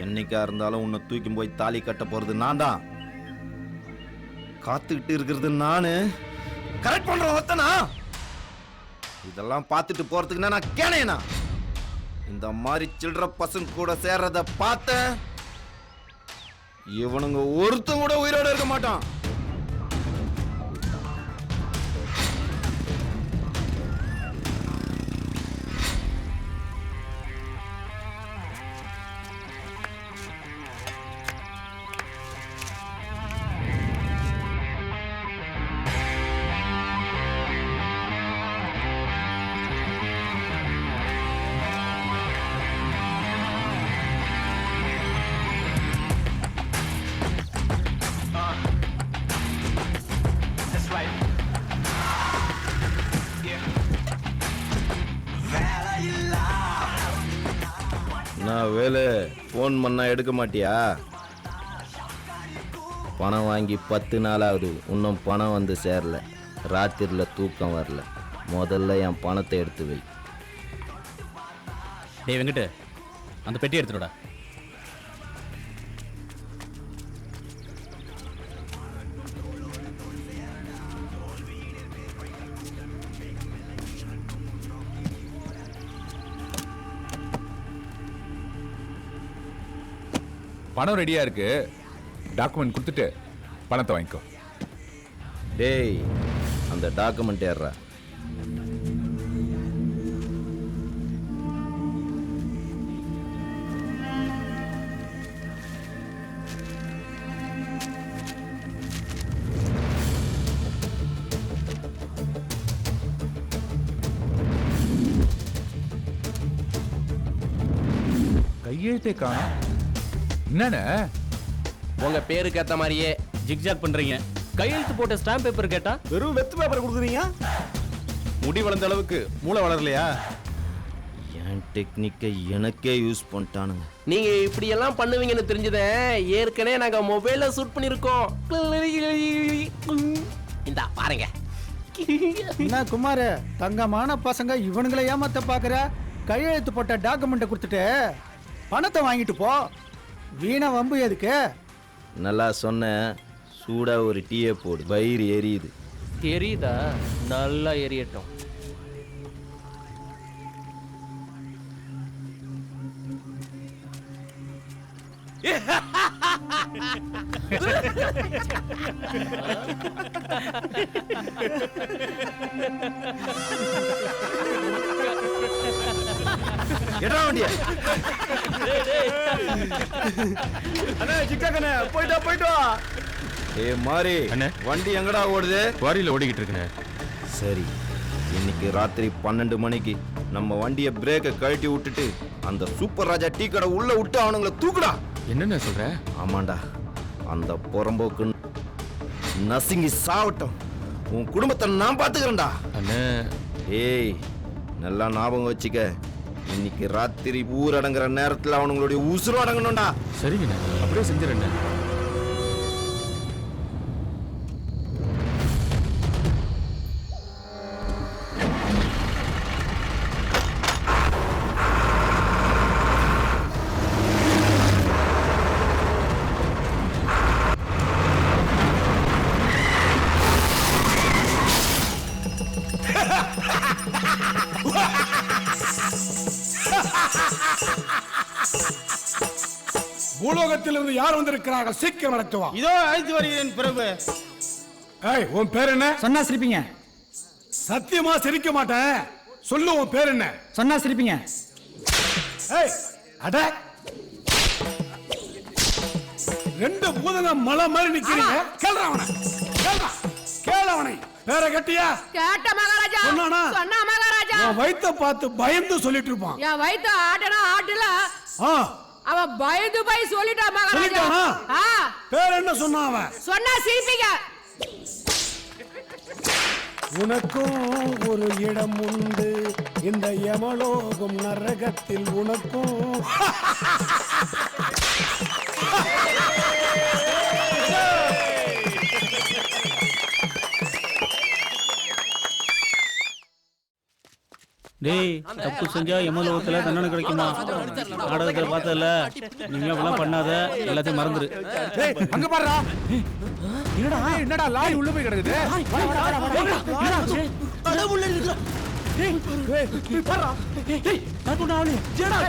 என்னைக்கா இருந்தாலும் உன்னை தூக்கி போய் தாலி கட்ட போறது நான் தான். காத்துக்கிட்டு இருக்கிறது நானு. கரெக்ட் பண்ற ஒத்தனா? இதெல்லாம் பார்த்துட்டு போறதுக்குன்னா நான் கேனேனா? இந்த மாதிரி சில்ட்ர பசங்க கூட சேர்றத பார்த்த இவனுங்க ஒருத்தன் கூட உயிரோட இருக்க மாட்டான். நான் வேலை போன் பண்ணா எடுக்க மாட்டியா? பணம் வாங்கி 10 நாளாவது இன்னும் பணம் வந்து சேரல. ராத்திரியில் தூக்கம் வரல. முதல்ல என் பணத்தை எடுத்து வை. டேய் வெங்கட், அந்த பெட்டி எடுத்துடா. பணம் ரெடியா இருக்கு. டாக்குமெண்ட் கொடுத்துட்டு பணத்தை வாங்கிக்கோ. டேய், அந்த டாக்குமெண்ட் ஏறா. கையெழுத்தே காணோம். என்னண்ணே உங்க பேருக்கு ஏத்த மாதிரியே ஜிக்ஜாக் பண்றீங்க. கையெழுத்து போட்ட ஸ்டாம்ப் பேப்பர் கேட்டா வெறும் வெத்து பேப்பர் கொடுக்குறீங்க. முடி வளர்ந்த அளவுக்கு மூளை வளரலையா? என் டெக்னிக்கை எனக்கே யூஸ் பண்ணிட்டானுங்க. நீங்க இப்படி எல்லாம் பண்ணுவீங்கன்னு தெரிஞ்சதே ஏற்கனவே நாங்க மொபைல்ல ஷூட் பண்ணிருக்கோம். இந்த பாருங்க. என்ன குமார், தங்கமான பசங்க இவனுங்களை ஏமாத்த பாக்குற? கையெழுத்து போட்ட டாக்குமெண்ட்டை கொடுத்துட்டு பணத்தை வாங்கிட்டு போ. வீணா வம்பு எதுக்கு? நல்லா சொன்ன. சூடா ஒரு டீயை போடு. வயிறு எரியுது. தெரியுதா? நல்லா எரியட்டும். எடா வண்டிய. அண்ணே ஜிக்காக்கண்ணே, போயிட்டு வா. மாறி வண்டி எங்கடா ஓடுது? வாரியில் ஓடிக்கிட்டு இருக்குண்ணே. சரி, இன்னைக்கு ராத்திரி 12 மணிக்கு நம்ம வண்டியை பிரேக்கை கழட்டி விட்டுட்டு அந்த சூப்பர் ராஜா டீ கடை உள்ள விட்டு அவனுங்களை தூக்குடா. என்னென்ன சொல்ற? ஆமாண்டா, அந்த புறம்போக்கு நசுங்கி சாவட்டும். உன் குடும்பத்தை நான் பார்த்துக்கிறேன்டா. அண்ணே, ஏய், நல்லா ஞாபகம் வச்சுக்க. இன்னைக்கு ராத்திரி ஊரடங்குற நேரத்தில் அவனுங்களுடைய உசுறு அடங்கணும்டா. சரிங்கண்ணே, அப்படியே செஞ்சிடண்ணே. பூலோகத்திலிருந்து யார் வந்திருக்கிறார்கள்? சீக்கிரம் நடத்துவா. இதோ அழைத்து வருகிறேன் பிரபு. ஏய், உன் பேர் என்ன? சொன்னா சிரிப்பீங்க. சத்தியமா சிரிக்க மாட்டேன். சொல்லு, உன் பேர் என்ன? சொன்னா சிரிப்பீங்க. ஏய், அட, 2 பூதங்க மலை மாதிரி நிக்கிறீங்க. கேள்றா அவனை, கேள அவனை. பேரை கட்டியா? கேட்ட மகாராஜா. சொன்னானா? சொன்னா மகாராஜா. உன் வயித்தை பார்த்து பயந்து சொல்லிட்டு இருப்பான். என் வயித்த ஆட்டனா ஆட்டல. அவன் பயந்து போய் சொல்லிட்டான் மகாராஜா. சொல்லிட்டானா? பேர் என்ன சொன்னான் அவன்? சொன்னா சிரிப்பீங்க. உனக்கும் ஒரு இடம் உண்டு இந்த யமலோகம் நரகத்தில். உனக்கும் டேய், தப்பு செஞ்சா யமலோகத்துல தண்டனை கிடைக்குமா? நாடகத்துல பார்த்ததுல நீங்க அப்படிலாம் பண்ணாத, எல்லாத்தையும் மறந்துரு. அங்க பாருடா. என்னடா லாரி உள்ள போய் கிடக்குது? கடவுளே இருக்கா? டேய் பாறா. டேய் நான் அவனே. ஜேடா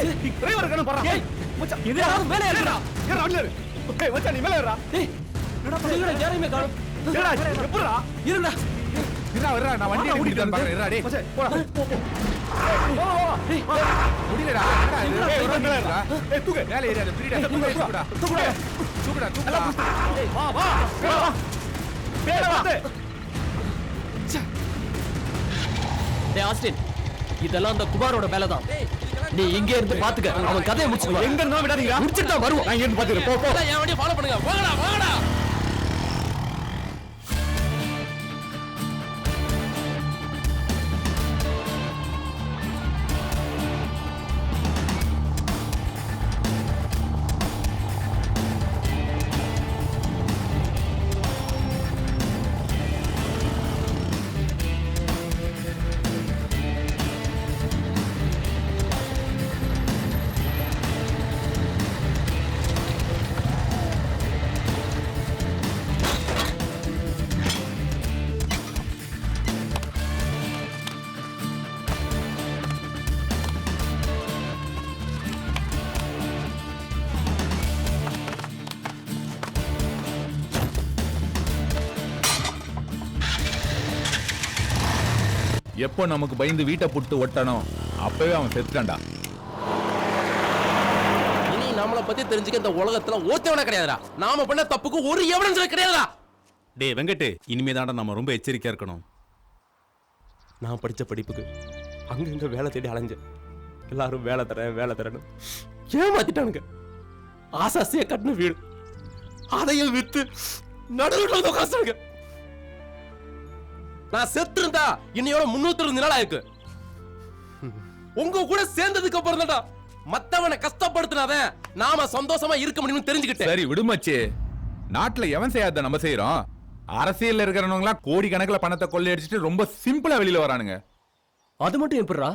டிரைவர் கண்ணு பாறா. டேய் மச்சான், இது யாரும் மேலே ஏறுடா. ஏறா அண்ணே. டேய் மச்சான், நீ மேலே ஏறா. டேய் என்னடா பண்ணுங்கடா? யாரையுமே காணோம். ஏடா எப்பறா? இருடா. இருடா, நான் வண்டியை ஓடிட்டு பாக்குறேன். இருடா டேய். போடா. டேய் முடியலடா. டேய் ஒரு மேல ஏறா. டேய் தூக்கு. மேலே ஏறியா? ஃப்ரீடா. தூக்குடா. தூக்குடா. டேய் வா வா. மேலே வா. டேய் ஆஸ்டின், இதெல்லாம் அந்த குமாரோட வேலை தான். நீ இங்கே இருந்து பாத்துக்க, அவன் கதையை முடிச்சுக்குவான். எங்க இருந்தா விடாதீங்க. முடிச்சிட்டு தான் வருவோம். நான் இங்க இருந்து பாத்துக்கிறேன். போ போ. என் வண்டியை ஃபாலோ பண்ணுங்க. வாங்கடா வாங்கடா. எப்போ நமக்கு பயந்து வீட்டை புட்டு ஒட்டணும் அப்பவே அவன் செத்துட்டான்டா. இனி நம்மளை பத்தி தெரிஞ்சுக்க இந்த உலகத்துல ஒருத்தவன கிடையாதுடா. நாம பண்ண தப்புக்கு ஒரு எவனும் கிடையாதுடா. டேய் வெங்கட், இனிமே தான்டா நம்ம ரொம்ப எச்சரிக்கையா இருக்கணும். நான் படித்த படிப்புக்கு அங்கங்க வேலை தேடி அலைஞ்சேன். எல்லாரும் வேலை தரேன்னு ஏமாத்திட்டானுங்க. ஆசாசியா கட்டின வீடு அதையும் வித்து நடுவில் உட்காந்துங்க. நான் செத்து இருந்தா இன்னையோட 320 நாள் ஆயிருக்கு. உங்க கூட சேர்ந்ததுக்கு அப்புறம் தான்டா மத்தவனை கஷ்டப்படுத்தினாதான் நாம சந்தோஷமா இருக்க முடியும்னு தெரிஞ்சுக்கிட்டேன். சரி விடுமாச்சு, நாட்டுல எவன் செய்யாத நம்ம செய்யறோம். அரசியல்ல இருக்கிறவங்க கோடிக்கணக்கில் பணத்தை கொள்ளையடிச்சிட்டு ரொம்ப சிம்பிளா வெளியில வரானுங்க. அது மட்டும் எப்படிடா?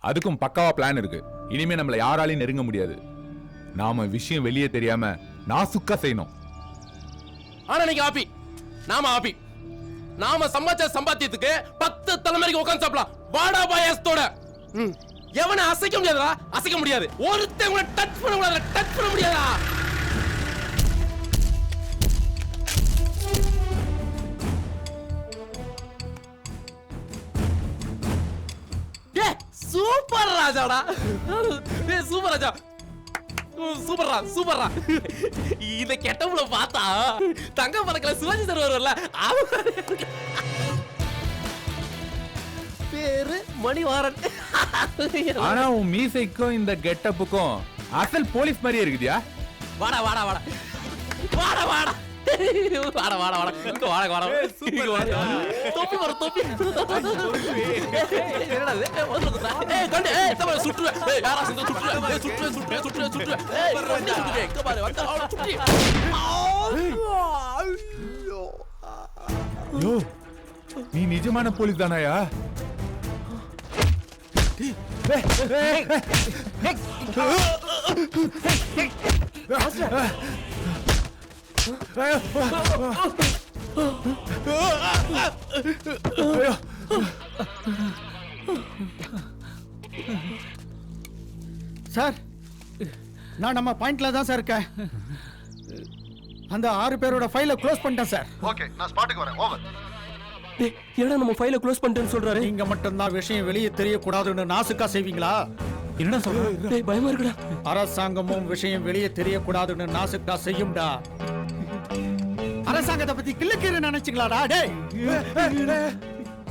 அதுக்கும் பக்காவா பிளான் இருக்கு. இனிமே நம்மள யாராலையும் நெருங்க முடியாது. நாம விஷயம் வெளியே தெரியாம நாசுக்கா செய்யணும். ஆனா நீங்க ஆப்பி, நாம ஆப்பி. நாம சம்பாதிச்ச சம்பாத்தியத்துக்கு 10 தலைமுறைக்கு உட்கார்ந்து சாப்பிடலாம். வாடா பாயாசத்தோட. எவனை அசைக்க முடியாதா? அசைக்க முடியாது. ஒருத்தன் கூட டச் பண்ண முடியாது. டச் பண்ண முடியாதா? சூப்பர் ராஜாடா. சூப்பர் ராஜா, சூப்பர்ரா சூப்பர்ரா. இந்த கெட்டவுல பார்த்தா தங்க பறக்கல சிவாஜி சார் வருவல்ல, பேரு மணிவாரன். ஆனா உன் மீசைக்கும் இந்த கெட்டப்புக்கும் அசல் போலீஸ் மாதிரியே இருக்குதியா? வாடா வாடா வாடா வாடா வாடா வாடா வாடா வாடா இங்க வாடா வாடா இங்க வாடா. தொப்பி வர தொப்பி. என்னடா இது? வந்துடா. ஏய் கண்டு ஏய் தவளை சுற்று. ஏய் யாரா செஞ்சு சுற்று. ஏய் சுற்று. ஏய் வண்டி சுற்று. இங்க பாரு வந்த அவள சுற்று. யோ, நீ நிஜமான போலீஸ் தானாயா? சார், நான் நம்ம பாயிண்ட்ல தான் சார் இருக்கேன். அந்த 6 பேரோட ஃபைலை க்ளோஸ் பண்ணிட்டேன் சார். ஓகே, நான் ஸ்பாட்டுக்கு வரேன். ஓவர். டேய் ஏடா நம்ம ஃபைலை க்ளோஸ் பண்ணிட்டேன்னு சொல்றாரு. நீங்க மட்டும் தான் விஷயம் வெளியே தெரியக்கூடாதுன்னு நாசுக்கா செய்வீங்களா? என்னடா சொல்ற? டேய் பயமா இருக்குடா. அரசாங்கமும் விஷயம் வெளியே தெரியக்கூடாதுன்னு நாசுக்கா செய்யும்டா. அரசாங்கத்தை பத்தி கிள்ளுக்கீரை நினைச்சுங்களாடா? டேய்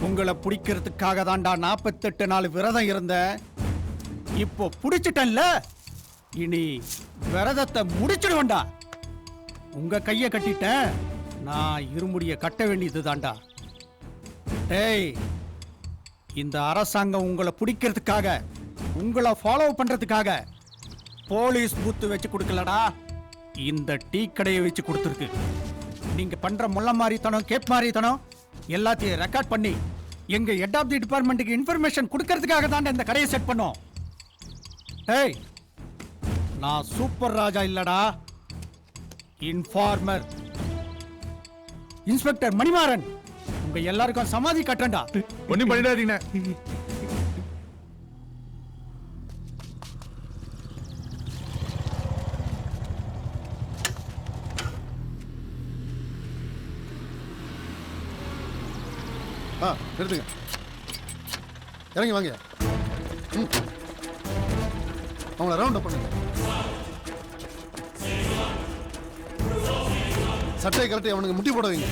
உங்களை பிடிக்கிறதுக்காக தான்டா 48 நாள் விரதம் இருந்தேன். இப்போ பிடிச்சிட்டேன்ல, இனி விரதத்தை முடிச்சிடுவேன்டா. உங்க கைய கட்டிட்டேன், நான் இருமுடிய கட்ட வேண்டியது தான்டா. டேய், இந்த அரசாங்கம் உங்களை பிடிக்கிறதுக்காக, உங்களை ஃபாலோ பண்றதுக்காக போலீஸ் பூத்து வச்சு கொடுக்கலடா, இந்த டீ கடையை வச்சு கொடுத்துருக்கு. நீங்க பண்ற முள்ள மாதிரித்தனம், கேப் மாதிரித்தனம் எல்லாத்தையும் ரெக்கார்ட் பண்ணி எங்க ஹெட் ஆஃப் தி டிபார்ட்மெண்ட்டுக்கு இன்ஃபர்மேஷன் கொடுக்கறதுக்காக தான் இந்த கடையை செட் பண்ணோம். ஏய், நான் சூப்பர் ராஜா இல்லடா, இன்ஃபார்மர் இன்ஸ்பெக்டர் மணிமாறன். உங்க எல்லாருக்கும் சமாதி கட்டண்டா. ஒண்ணும் பண்ணிடாதீங்க. எடுத்துங்க, இறங்கி வாங்க. அவங்கள ரவுண்ட் அப் பண்ணுங்க. சட்டையை கரெக்டாக அவனுக்கு முட்டி போட வைங்க.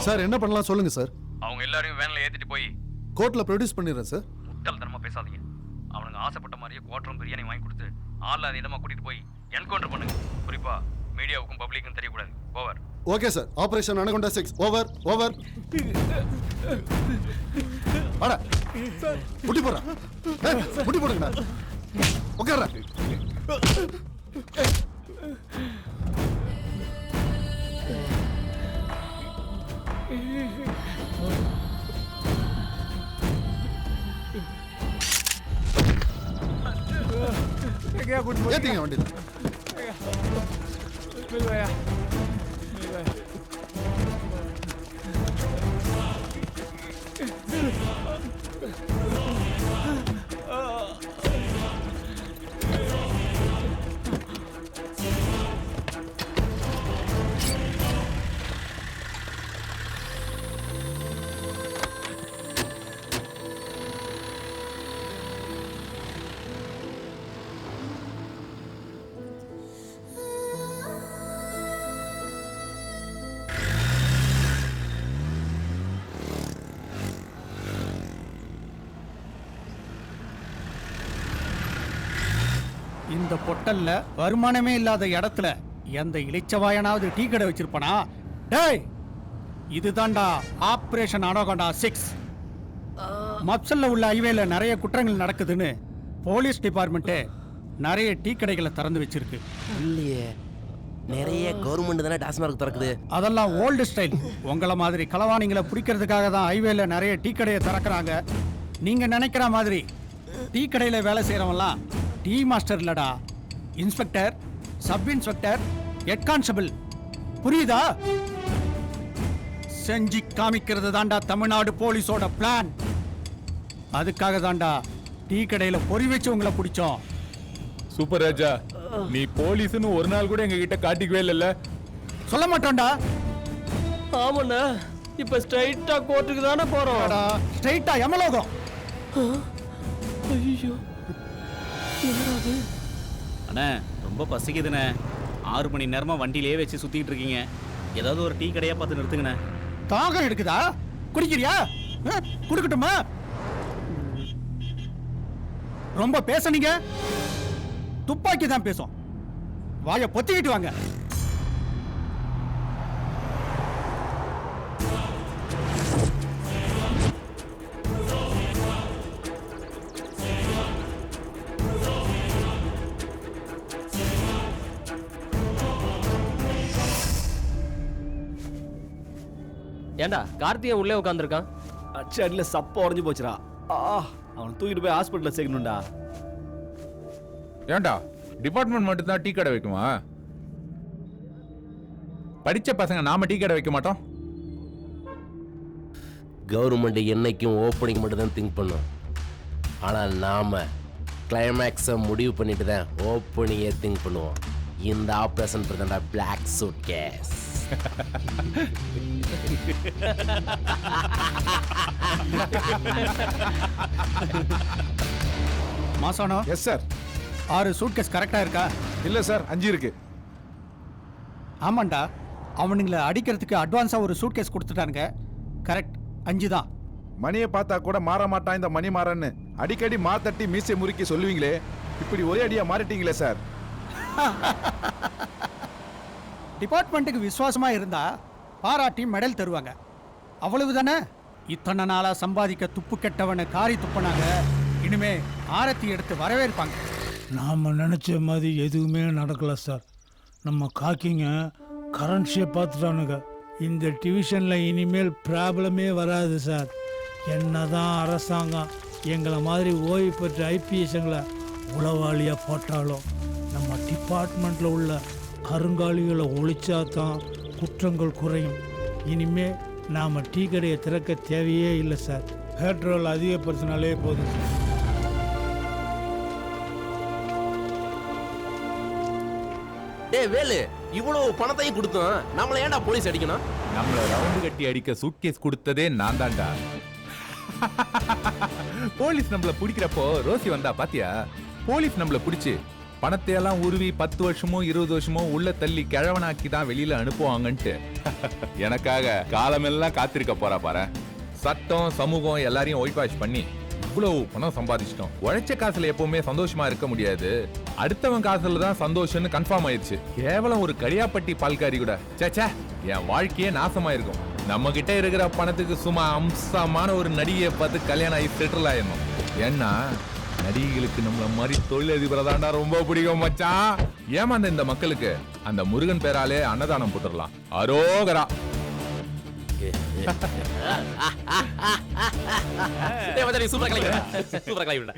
சார், என்ன பண்ணலாம் சொல்லுங்க சார். அவங்க எல்லாரையும் வேன்ல ஏத்திட்டு போய் கோர்ட்ல ப்ரொடியூஸ் பண்ணிடுறேன் சார். முட்டாள்தனமா பேசாதீங்க. அவனுங்க ஆசைப்பட்ட மாதிரியே குவார்டரும் பிரியாணி வாங்கி கொடுத்து ஆள்ல அந்த இடமா கூட்டிட்டு போய் என்கவுண்டர் பண்ணுங்க. குறிப்பா மீடியாவுக்கும் பப்ளிக்கும் தெரியக்கூடாது. Over. Okay sir. Operation anaconda 6. Over. Over. வாடா, முட்டி போடுறா. முட்டி போடுங்கடா. உட்கார்றா. ஏத்திங்க வண்டியில். இந்த பொட்டல்ல வருமானமே இல்லாத இடத்துல எந்த இளைச்சவாயனாவது டீ கடை வச்சிருப்பானா? டேய், இதுதான்டா ஆபரேஷன் அனோகண்டா 6. மப்சல்ல உள்ள ஹைவேல நிறைய குற்றங்கள் நடக்குதுன்னு போலீஸ் டிபார்ட்மெண்ட்டே நிறைய டீ கடைகளை திறந்து வச்சிருக்கு. இல்லையே, நிறைய கவர்மெண்ட் தானே டாஸ்மார்க் திறக்குது. அதெல்லாம் ஓல்டு ஸ்டைல். உங்களை மாதிரி களவாணிங்களை பிடிக்கிறதுக்காக தான் ஹைவேல நிறைய டீ கடையை திறக்கிறாங்க. நீங்க நினைக்கிற மாதிரி டீ கடையில வேலை செய்யறவன்லாம் டீ மாஸ்டர் இல்லடா, inspector, sub inspector, head constable. புரியுதா? செஞ்சு காமிக்கிறது தாண்டா தமிழ்நாடு போலீஸோட பிளான். அதுக்காக தாண்டா டீ கடையில பொறி வச்சு உங்களை பிடிச்சோம். சூப்பர் ராஜா, நீ போலீஸ்னு ஒரு நாள் கூட எங்க கிட்ட காட்டிக்கவே இல்லைல்ல. சொல்ல மாட்டோம்டா. ஆமாண்ணா, இப்ப ஸ்ட்ரைட்டா கோர்ட்டுக்கு தானே போறோம். ஸ்ட்ரைட்டா யமலோகம். ஐயோ, அண்ணே ரொம்ப பசிக்குதுண்ணே. 6 மணி நேரமா வண்டியிலேயே வச்சு சுத்திட்டு இருக்கீங்க. ஏதாவது ஒரு டீ கடையா பார்த்து நிறுத்துங்கண்ணே. தாகம் எடுக்குதா? குடிக்கிறியா? குடுக்கட்டுமா? ரொம்ப பேசுனீங்க, துப்பாக்கி தான் பேசும். வாயை பொத்திக்கிட்டு வாங்க. ஏண்டா கார்த்திகன் உள்ளே உட்காந்துருக்கான்? அச்சு அடியில சப்ப உடஞ்சு போச்சுடா. அவனை தூக்கிட்டு போய் ஹாஸ்பிட்டல்ல சேர்க்கணும்டா. ஏன்டா டிபார்ட்மெண்ட் மட்டும் தான் டீ கடை வைக்குமா? படிச்ச பசங்க நாம டீ கடை வைக்க மாட்டோம். கவர்மெண்ட் என்னைக்கும் ஓப்பனிங் மட்டும் தான் திங்க் பண்ணும். ஆனால் நாம கிளைமேக்ஸை முடிவு பண்ணிட்டு தான் ஓப்பனிங்கே திங்க் பண்ணுவோம். இந்த ஆப்ரேஷன் பிரதண்டா பிளாக் சூட் கேஸ். மாசானோ? Yes sir. 6 சூட்கேஸ் கரெக்டா இருக்கா? இல்ல சார், 5 இருக்கு. ஆமாண்டா, அவனுங்களை அடிக்கிறதுக்கு அட்வான்ஸா ஒரு சூட்கேஸ் கொடுத்துட்டானுங்க. கரெக்ட், 5 தான். மணியை பார்த்தா கூட மாற மாட்டான் இந்த மணி மாறன்னு அடிக்கடி மாத்தட்டி மீசை முறுக்கி சொல்லுவீங்களே, இப்படி ஒரே அடியா மாறிட்டீங்களே சார். டிபார்ட்மெண்ட்டுக்கு விசுவாசமா இருந்தா பாராட்டி மெடல் தருவாங்க, அவ்வளவுதானே. இத்தனை நாளா சம்பாதிக்க துப்பு கெட்டவனை காரி துப்புனாங்க, இனிமே ஆரத்தி எடுத்து வரவேற்பாங்க. நாம நினைச்ச மாதிரி எதுவுமே நடக்கல சார். நம்ம காக்கிங்க கரன்சியை பார்த்துட்டானுங்க. இந்த டிவிஷன்ல இனிமேல் ப்ராப்ளமே வராது சார். என்னதான் அரசாங்கம் எங்களை மாதிரி ஓய்வு பெற்ற ஐபிஎஸ்ங்களை உளவாளியாக போட்டாலும் நம்ம டிபார்ட்மெண்ட்டில் உள்ள கருங்காலிகளை ஒழிச்சா தான் குற்றங்கள் குறையும். இனிமே நாம் டீ கடையை திறக்க தேவையே இல்லை சார். பெட்ரோல் அதிகப்படுத்தினாலே போதும் சார். டேய் வேலு, இவ்வளவு பணத்தையும் கொடுத்தோம், நம்மள ஏன்டா போலீஸ் அடிக்கணும்? நம்மள ரவுண்டு கட்டி அடிக்க சூட்கேஸ் கொடுத்ததே நான் தான்டா. போலீஸ் நம்மள பிடிக்கிறப்போ ரோசி வந்தா பாத்தியா? போலீஸ் நம்மள பிடிச்சு பணத்தையெல்லாம் உருவி 10 வருஷமோ 20 வருஷமோ உள்ள தள்ளி கிழவனாக்கி தான் வெளியில அனுப்புவாங்கன்ட்டு எனக்காக காலமெல்லாம் காத்திருக்க போறா பாரு. சட்டம் சமூகம் எல்லாரையும் ஒயிட் வாஷ் பண்ணி இவ்வளவு பணம் சம்பாதிச்சிட்டோம். உழைச்ச காசுல எப்பவுமே சந்தோஷமா இருக்க முடியாது, அடுத்தவன் காசுல தான் சந்தோஷம்னு கன்ஃபார்ம் ஆயிடுச்சு. கேவலம் ஒரு கரியாப்பட்டி பால்காரி கூட சேச்சா என் வாழ்க்கையே நாசமாயிருக்கும். நம்ம கிட்ட இருக்கிற பணத்துக்கு சும்மா அம்சமான ஒரு நடிகையை பார்த்து கல்யாணம் ஆகி செட்டில் ஆயிடணும். ஏன்னா நடிகைகளுக்கு நம்மள மாதிரி தொழிலதிபரை தாண்டா ரொம்ப பிடிக்கும் மச்சான். ஏமாந்த இந்த மக்களுக்கு அந்த முருகன் பேராலே அன்னதானம் போட்டுடலாம். அரோகரா. சூப்பர் கலை சூப்பர் கலை.